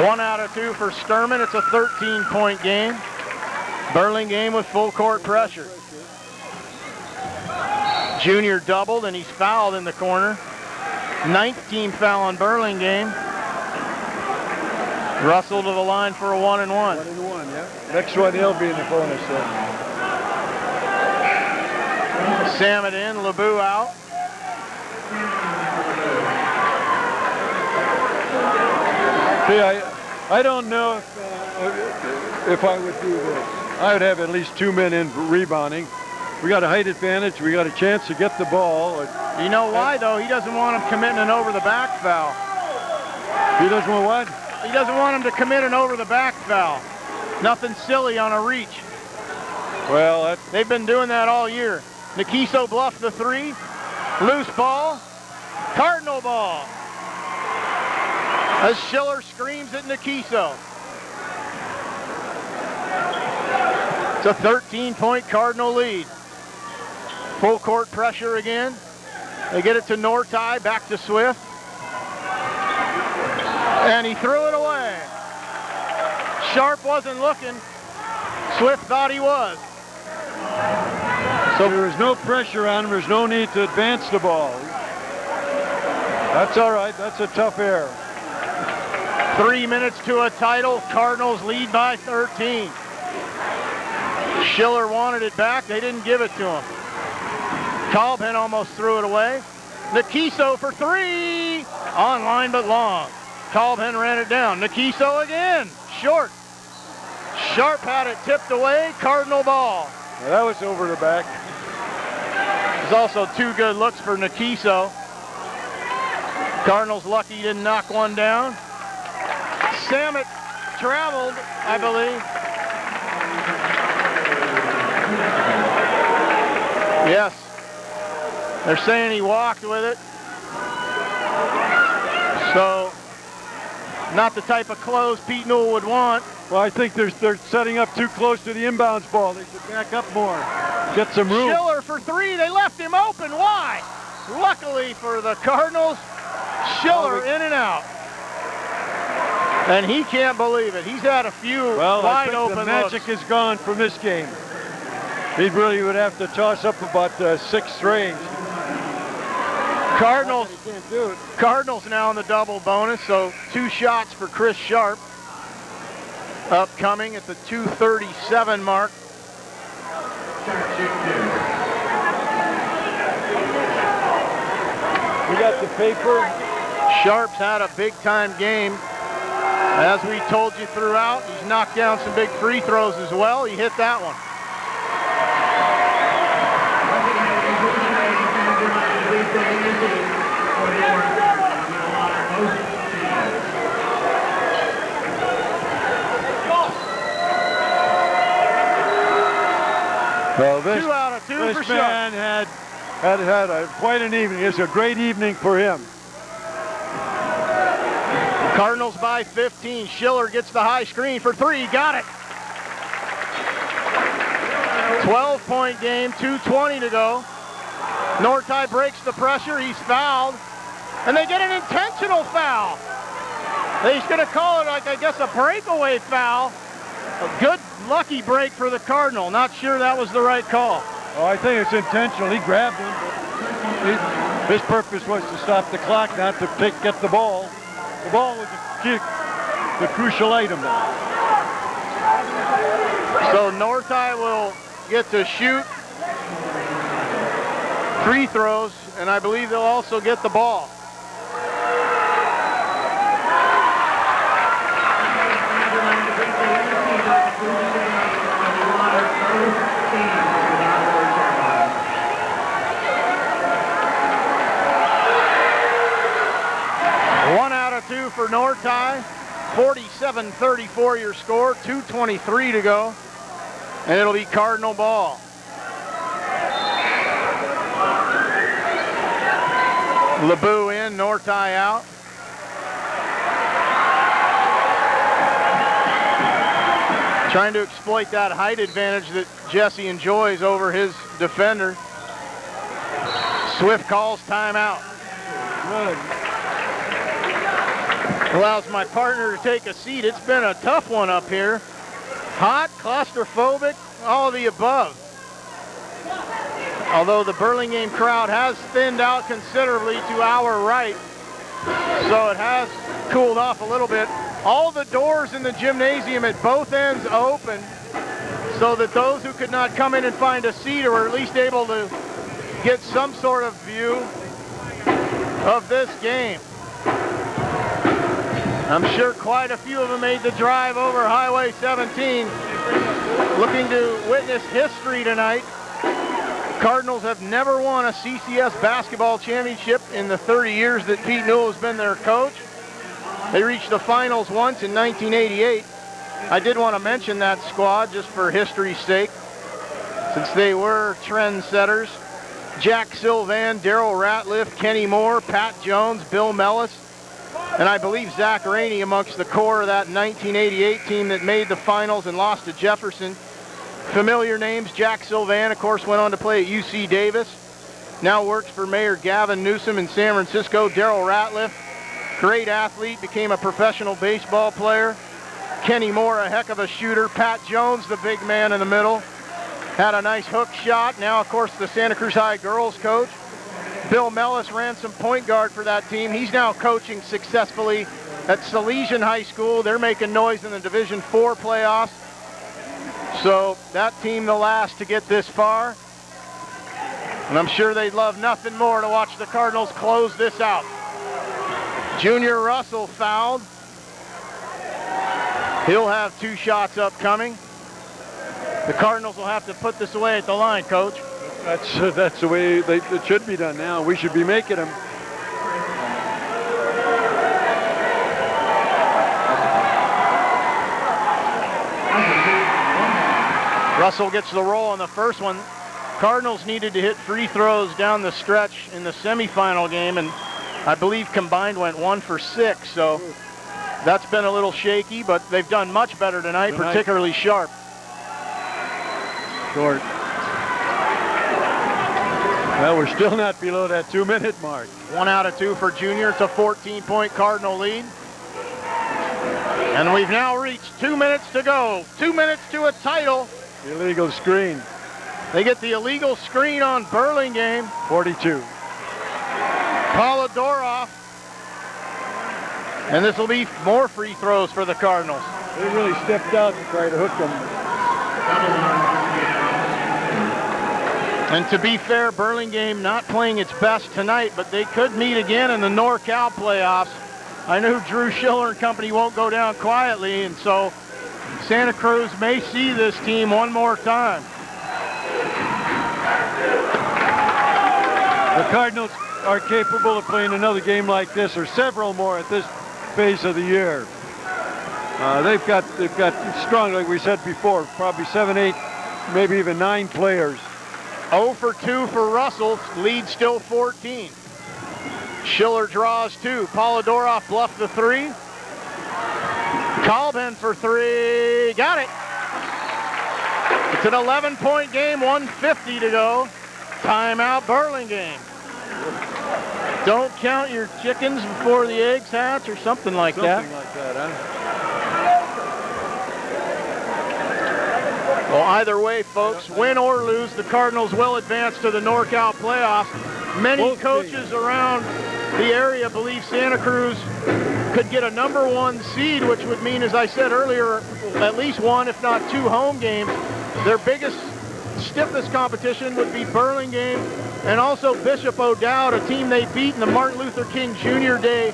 One out of two for Sturman. It's a 13-point game. Burlingame with full court pressure. Junior doubled, and he's fouled in the corner. 19th foul on Burlingame. Russell to the line for a 1-and-1. 1-and-1, yeah. Next one, he'll be in the bonus then. Sam it in, LeBou out. See, I don't know if I would do this. I would have at least 2 men in rebounding. We got a height advantage. We got a chance to get the ball. You know why, though? He doesn't want him committing an over-the-back foul. He doesn't want what? He doesn't want him to commit an over-the-back foul. Nothing silly on a reach. Well, they've been doing that all year. Nikiso bluffed the three. Loose ball. Cardinal ball. As Shiller screams at Nikiso. It's a 13-point Cardinal lead. Full court pressure again. They get it to Nortai, back to Swift. And he threw it away. Sharp wasn't looking. Swift thought he was. So there was no pressure on him. There's no need to advance the ball. That's all right. That's a tough error. 3 minutes to a title. Cardinals lead by 13. Shiller wanted it back. They didn't give it to him. Colbin almost threw it away. Nikiso for three. On line but long. Colbin ran it down. Nikiso again. Short. Sharp had it tipped away. Cardinal ball. Well, that was over the back. There's also two good looks for Nikiso. Cardinals lucky he didn't knock one down. Samet traveled, I believe. Yes. They're saying he walked with it. So, not the type of close Pete Newell would want. Well, I think they're setting up too close to the inbounds ball. They should back up more. Get some room. Shiller for three. They left him open. Why? Luckily for the Cardinals, Shiller in and out. And he can't believe it. He's had a few wide open the magic is gone from this game. He really would have to toss up about 6 straight. Cardinals, can't do it. Cardinals now in the double bonus, so 2 shots for Chris Sharp. Upcoming at the 2:37 mark. We got the paper. Sharp's had a big-time game. As we told you throughout, he's knocked down some big free throws as well. He hit that one. Well, 2 out of 2 for This Sharp. man had quite an evening. It's a great evening for him. Cardinals by 15. Shiller gets the high screen for 3. Got it. 12-point game, 2:20 to go. Nortai breaks the pressure. He's fouled. And they get an intentional foul. He's going to call it, like, I guess, a breakaway foul. A good, lucky break for the Cardinal. Not sure that was the right call. Oh, I think it's intentional. He grabbed him. His purpose was to stop the clock, not to get the ball. The ball was the crucial item now. So Nortai will get to shoot free throws and I believe they'll also get the ball. One out of two for North High. 47-34 your score, 2:23 to go, and it'll be Cardinal ball. LeBou in, North High out. Trying to exploit that height advantage that Jesse enjoys over his defender. Swift calls timeout. Good. Allows my partner to take a seat. It's been a tough one up here. Hot, claustrophobic, all of the above. Although the Burlingame crowd has thinned out considerably to our right, so it has cooled off a little bit. All the doors in the gymnasium at both ends open so that those who could not come in and find a seat are at least able to get some sort of view of this game. I'm sure quite a few of them made the drive over Highway 17 looking to witness history tonight. Cardinals have never won a CCS basketball championship in the 30 years that Pete Newell has been their coach. They reached the finals once in 1988. I did want to mention that squad just for history's sake, since they were trendsetters. Jack Sylvan, Darryl Ratliff, Kenny Moore, Pat Jones, Bill Mellis, and I believe Zach Rainey amongst the core of that 1988 team that made the finals and lost to Jefferson. Familiar names. Jack Sylvan, of course, went on to play at UC Davis. Now works for Mayor Gavin Newsom in San Francisco. Darryl Ratliff, great athlete, became a professional baseball player. Kenny Moore, a heck of a shooter. Pat Jones, the big man in the middle, had a nice hook shot. Now, of course, the Santa Cruz High girls coach. Bill Mellis ran some point guard for that team. He's now coaching successfully at Salesian High School. They're making noise in the Division IV playoffs. So that team the last to get this far. And I'm sure they'd love nothing more to watch the Cardinals close this out. Junior Russell fouled. He'll have 2 shots upcoming. The Cardinals will have to put this away at the line, Coach. That's the way it should be done now. We should be making them. Russell gets the roll on the first one. Cardinals needed to hit free throws down the stretch in the semifinal game, and I believe combined went 1 for 6. So that's been a little shaky, but they've done much better tonight. Particularly sharp. Short. Well, we're still not below that 2-minute mark. 1 out of 2 for Junior. It's a 14-point Cardinal lead. And we've now reached 2 minutes to go. 2 minutes to a title. Illegal screen. They get the illegal screen on Burlingame. 42. Polidorov. And this will be more free throws for the Cardinals. They really stepped out to try to hook them. And to be fair, Burlingame not playing its best tonight, but they could meet again in the NorCal playoffs. I know Drew Shiller and company won't go down quietly, and so Santa Cruz may see this team one more time. The Cardinals are capable of playing another game like this, or several more at this phase of the year. They've got strong, like we said before, probably 7, 8, maybe even 9 players. 0 for 2 for Russell, lead still 14. Schiller draws 2. Polidorov bluffed the 3. Colben for 3, got it. It's an 11-point game, 1:50 to go. Timeout Burlingame. Don't count your chickens before the eggs hatch or something like that. Something like that, huh? Well, either way, folks, win or lose, the Cardinals will advance to the NorCal playoffs. Many coaches around the area believe Santa Cruz could get a #1 seed, which would mean, as I said earlier, at least 1, if not 2 home games. Their biggest, stiffest competition would be Burlingame and also Bishop O'Dowd, a team they beat in the Martin Luther King Jr. Day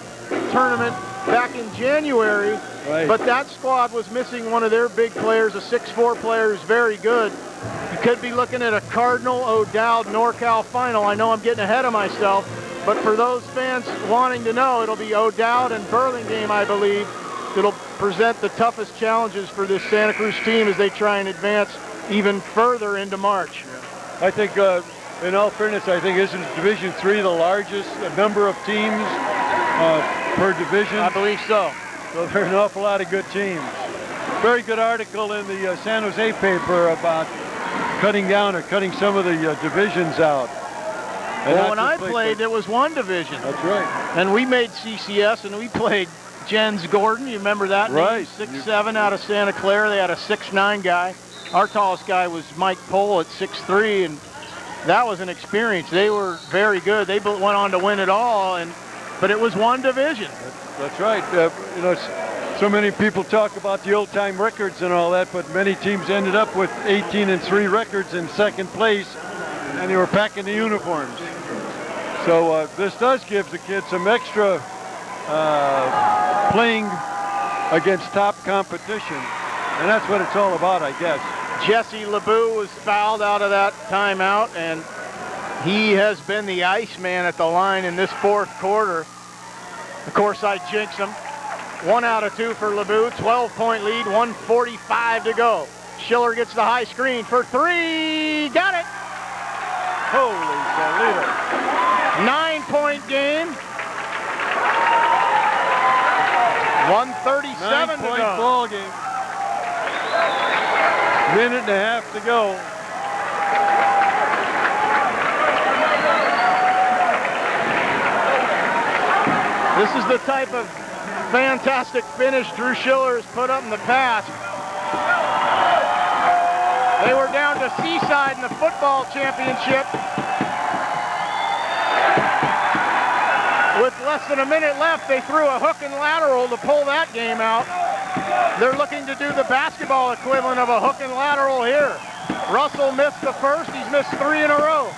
tournament back in January. Right. But that squad was missing one of their big players, a 6'4" player who's very good. You could be looking at a Cardinal O'Dowd NorCal final. I know I'm getting ahead of myself, but for those fans wanting to know, it'll be O'Dowd and Burlingame, I believe. It'll present the toughest challenges for this Santa Cruz team as they try and advance even further into March. I think, in all fairness, I think isn't Division III the largest number of teams per division? I believe so. So there are an awful lot of good teams. Very good article in the San Jose paper about cutting down or cutting some of the divisions out. And well, when I played, there was one division. That's right. And we made CCS, and we played Jens Gordon. You remember that? Right. 6'7" out of Santa Clara. They had a 6'9" guy. Our tallest guy was Mike Pohl at 6'3", and that was an experience. They were very good. They went on to win it all, but it was one division. That's right. You know, so many people talk about the old-time records and all that, but many teams ended up with 18-3 records in second place, and they were packing the uniforms. So this does give the kids some extra playing against top competition, and that's what it's all about, I guess. Jesse LeBeau was fouled out of that timeout, and he has been the Iceman at the line in this fourth quarter. Of course, I jinx him. 1 out of 2 for LeBeau, 12-point lead, 1:45 to go. Shiller gets the high screen for 3, got it! Holy Toledo. 9-point game. 1:37 to 9-point go. ball game. Minute and a half to go. This is the type of fantastic finish Drew Shiller has put up in the past. They were down to Seaside in the football championship with less than a minute left. They threw a hook and lateral to pull that game out. They're looking to do the basketball equivalent of a hook and lateral here. Russell missed the first. He's missed 3 in a row.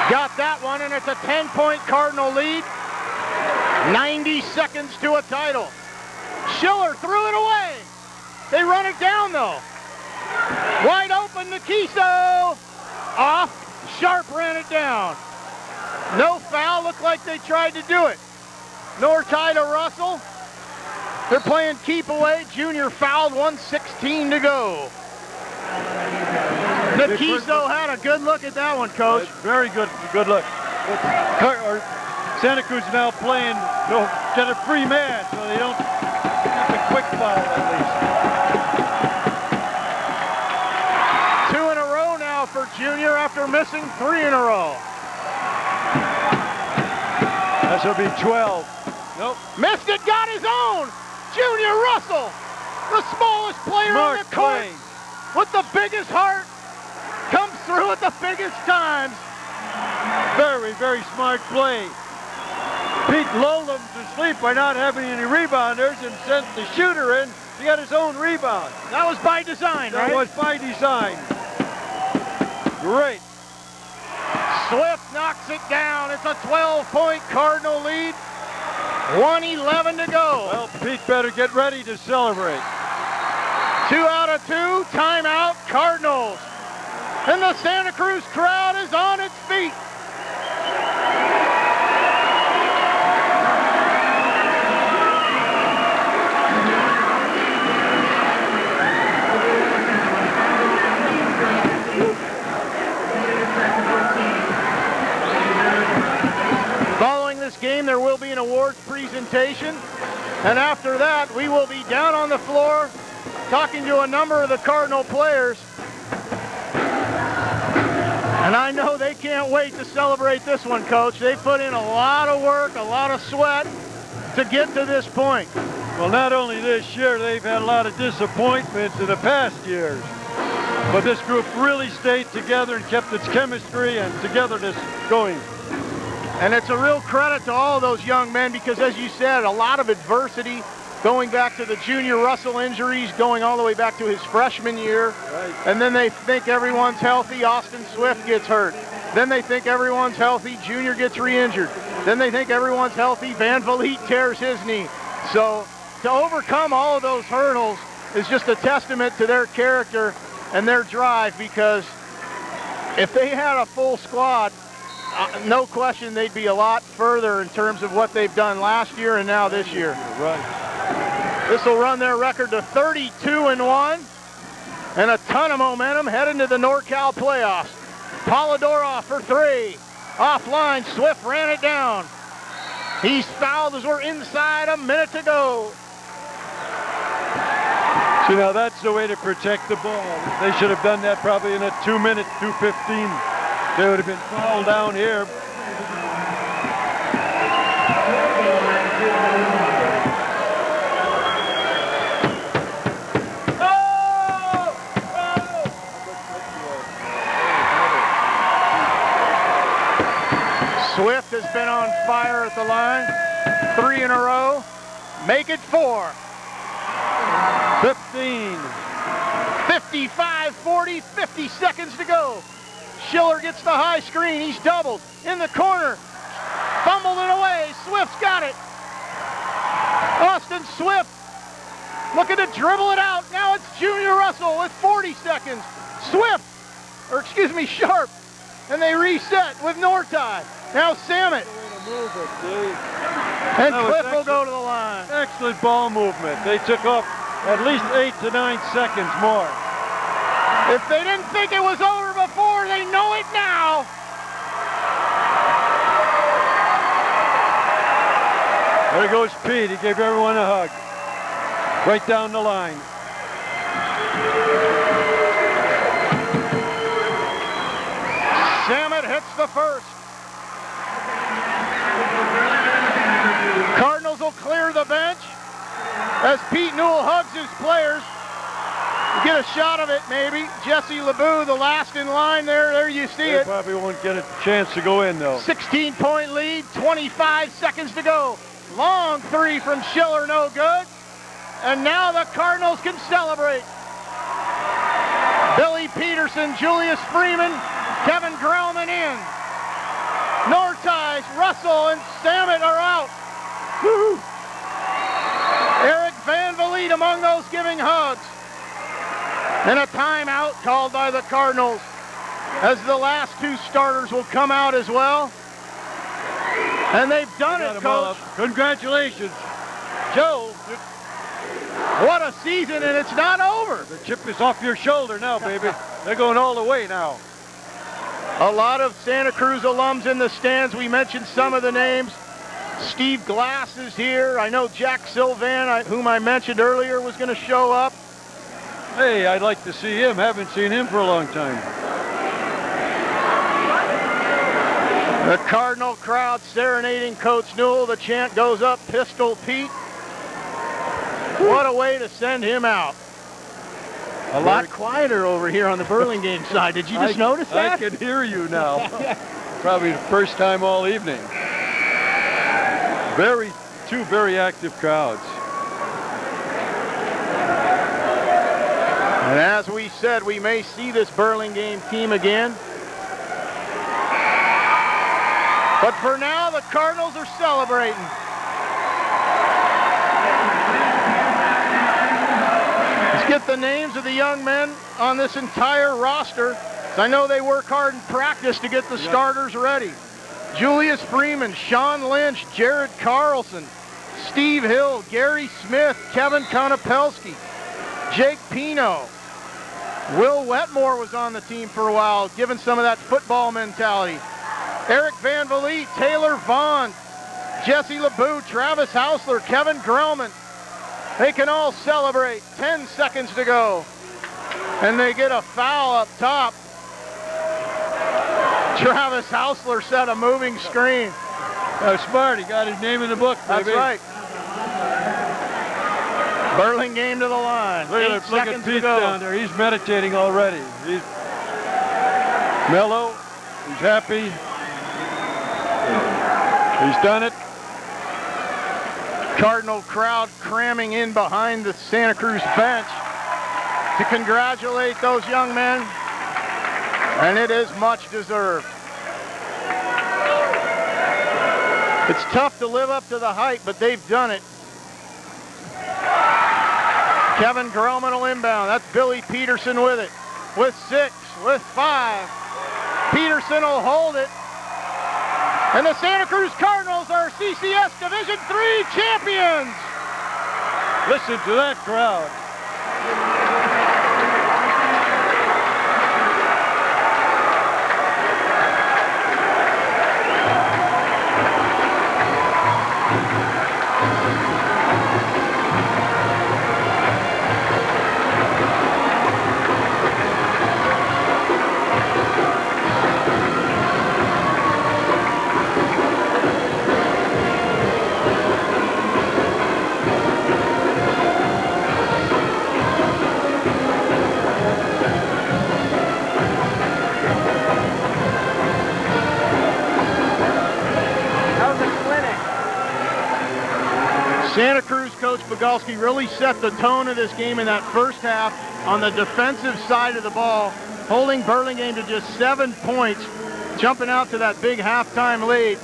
Got that one, and it's a 10-point Cardinal lead. 90 seconds to a title. Shiller threw it away. They run it down, though. Wide open, Nikiso. Off. Sharp ran it down. No foul. Looked like they tried to do it. Nor tie to Russell. They're playing keep away. Junior fouled, 1:16 to go. Nikiso had a good look at that one, Coach. Very good look. Santa Cruz now playing, get a free man, so they don't have a quick foul at least. 2 in a row now for Junior after missing 3 in a row. That should be 12. Nope. Missed it, got his own. Junior Russell, the smallest player on the court, with the biggest heart, comes through at the biggest times. Very, very smart play. Pete lulled them to sleep by not having any rebounders and sent the shooter in. He got his own rebound. That was by design, right? That was by design. Great. Swift knocks it down. It's a 12-point Cardinal lead. 1:11 to go. Well, Pete better get ready to celebrate. 2 out of 2, timeout, Cardinals. And the Santa Cruz crowd is on its feet. Following this game, there will be an awards presentation. And after that, we will be down on the floor talking to a number of the Cardinal players. And I know they can't wait to celebrate this one, Coach. They put in a lot of work, a lot of sweat to get to this point. Well, not only this year, they've had a lot of disappointments in the past years. But this group really stayed together and kept its chemistry and togetherness going. And it's a real credit to all those young men because, as you said, a lot of adversity going back to the Junior Russell injuries, going all the way back to his freshman year. Right. And then they think everyone's healthy. Austin Swift gets hurt. Then they think everyone's healthy. Junior gets re-injured. Then they think everyone's healthy. Van Vliet tears his knee. So to overcome all of those hurdles is just a testament to their character and their drive, because if they had a full squad, no question they'd be a lot further in terms of what they've done last year and now this year. Right. This will run their record to 32-1 and a ton of momentum heading to the NorCal playoffs. Polidorov for three. Offline, Swift ran it down. He's fouled as we're inside a minute to go. See, now that's the way to protect the ball. They should have done that probably in a 2-minute, 2:15. They would have been fouled down here. Swift has been on fire at the line. 3 in a row. Make it 4. 15. 55-40, 50 seconds to go. Shiller gets the high screen. He's doubled in the corner. Fumbled it away. Swift's got it. Austin Swift looking to dribble it out. Now it's Junior Russell with 40 seconds. Sharp. And they reset with Nortai. Now Samet. And Cliff will go to the line. Excellent ball movement. They took off at least 8 to 9 seconds more. If they didn't think it was over before, they know it now. There goes Pete. He gave everyone a hug. Right down the line. Samet hits the first. Cardinals will clear the bench as Pete Newell hugs his players. Get a shot of it, maybe. Jesse LeBeau, the last in line there. There you see it. They probably won't get a chance to go in, though. 16-point lead, 25 seconds to go. Long three from Shiller, no good. And now the Cardinals can celebrate. Billy Peterson, Julius Freeman, Kevin Grellman in. Nortais, Russell, and Samet are out. Woo-hoo. Eric Van Vliet among those giving hugs. And a timeout called by the Cardinals, as the last two starters will come out as well. And they've done it, Coach. Congratulations. Joe, what a season, and it's not over. The chip is off your shoulder now, baby. They're going all the way now. A lot of Santa Cruz alums in the stands. We mentioned some of the names. Steve Glass is here. I know Jack Sylvan, whom I mentioned earlier, was going to show up. Hey, I'd like to see him. Haven't seen him for a long time. The Cardinal crowd serenading Coach Newell. The chant goes up, Pistol Pete. What a way to send him out. A lot quieter over here on the Burlingame side. Did you just notice that? I can hear you now. Probably the first time all evening. Two very active crowds. And as we said, we may see this Burlingame team again. But for now, the Cardinals are celebrating. Let's get the names of the young men on this entire roster. I know they work hard in practice to get the starters ready. Julius Freeman, Sean Lynch, Jared Carlson, Steve Hill, Gary Smith, Kevin Konopelski, Jake Pino. Will Wetmore was on the team for a while, given some of that football mentality. Eric Van Vliet, Taylor Vaughn, Jesse LeBeau, Travis Hausler, Kevin Grellman. They can all celebrate. 10 seconds to go. And they get a foul up top. Travis Hausler set a moving screen. Oh, smart. He got his name in the book, baby. That's right. Burlingame to the line. Look at Pete down there. He's meditating already. He's mellow. He's happy. He's done it. Cardinal crowd cramming in behind the Santa Cruz bench to congratulate those young men, and it is much deserved. It's tough to live up to the hype, but they've done it. Kevin Groman will inbound. That's Billy Peterson with it. With 6, with 5. Peterson will hold it. And the Santa Cruz Cardinals are CCS Division III champions. Listen to that crowd. Santa Cruz coach Bogalski really set the tone of this game in that first half on the defensive side of the ball, holding Burlingame to just 7 points, jumping out to that big halftime lead.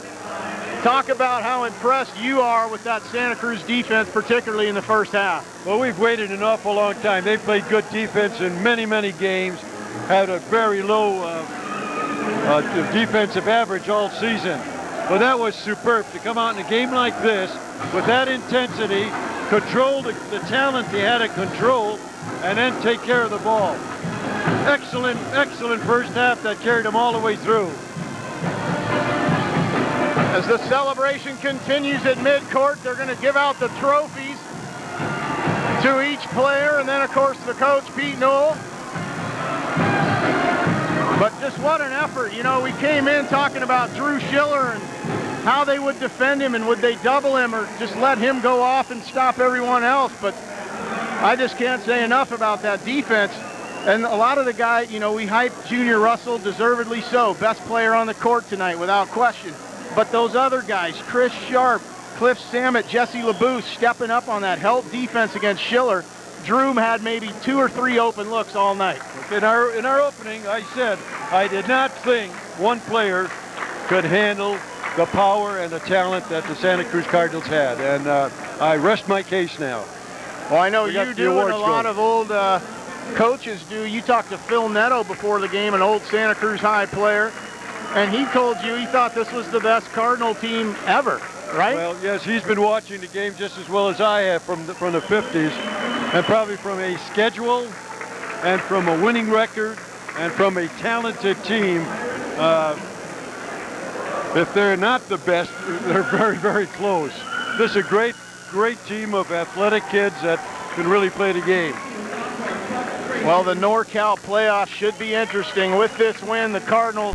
Talk about how impressed you are with that Santa Cruz defense, particularly in the first half. Well, we've waited an awful long time. They've played good defense in many, many games, had a very low defensive average all season. But that was superb to come out in a game like this with that intensity, control the talent they had at control, and then take care of the ball. Excellent, excellent first half that carried them all the way through. As the celebration continues at midcourt, they're going to give out the trophies to each player, and then, of course, the coach, Pete Newell. But just what an effort. You know, we came in talking about Drew Shiller and how they would defend him, and would they double him or just let him go off and stop everyone else. But I just can't say enough about that defense. And a lot of the guys, you know, we hyped Junior Russell, deservedly so. Best player on the court tonight, without question. But those other guys, Chris Sharp, Cliff Samet, Jesse LeBouse, stepping up on that help defense against Schiller. Drew had maybe 2 or 3 open looks all night. In our opening, I said I did not think one player could handle the power and the talent that the Santa Cruz Cardinals had, and I rest my case now. Well, I know you do, and a lot of old coaches do. You talked to Phil Netto before the game, an old Santa Cruz High player, and he told you he thought this was the best Cardinal team ever, right? Well, yes, he's been watching the game just as well as I have from the 50s, and probably from a schedule and from a winning record and from a talented team. If they're not the best, they're very, very close. This is a great, great team of athletic kids that can really play the game. Well, the NorCal playoffs should be interesting. With this win, the Cardinals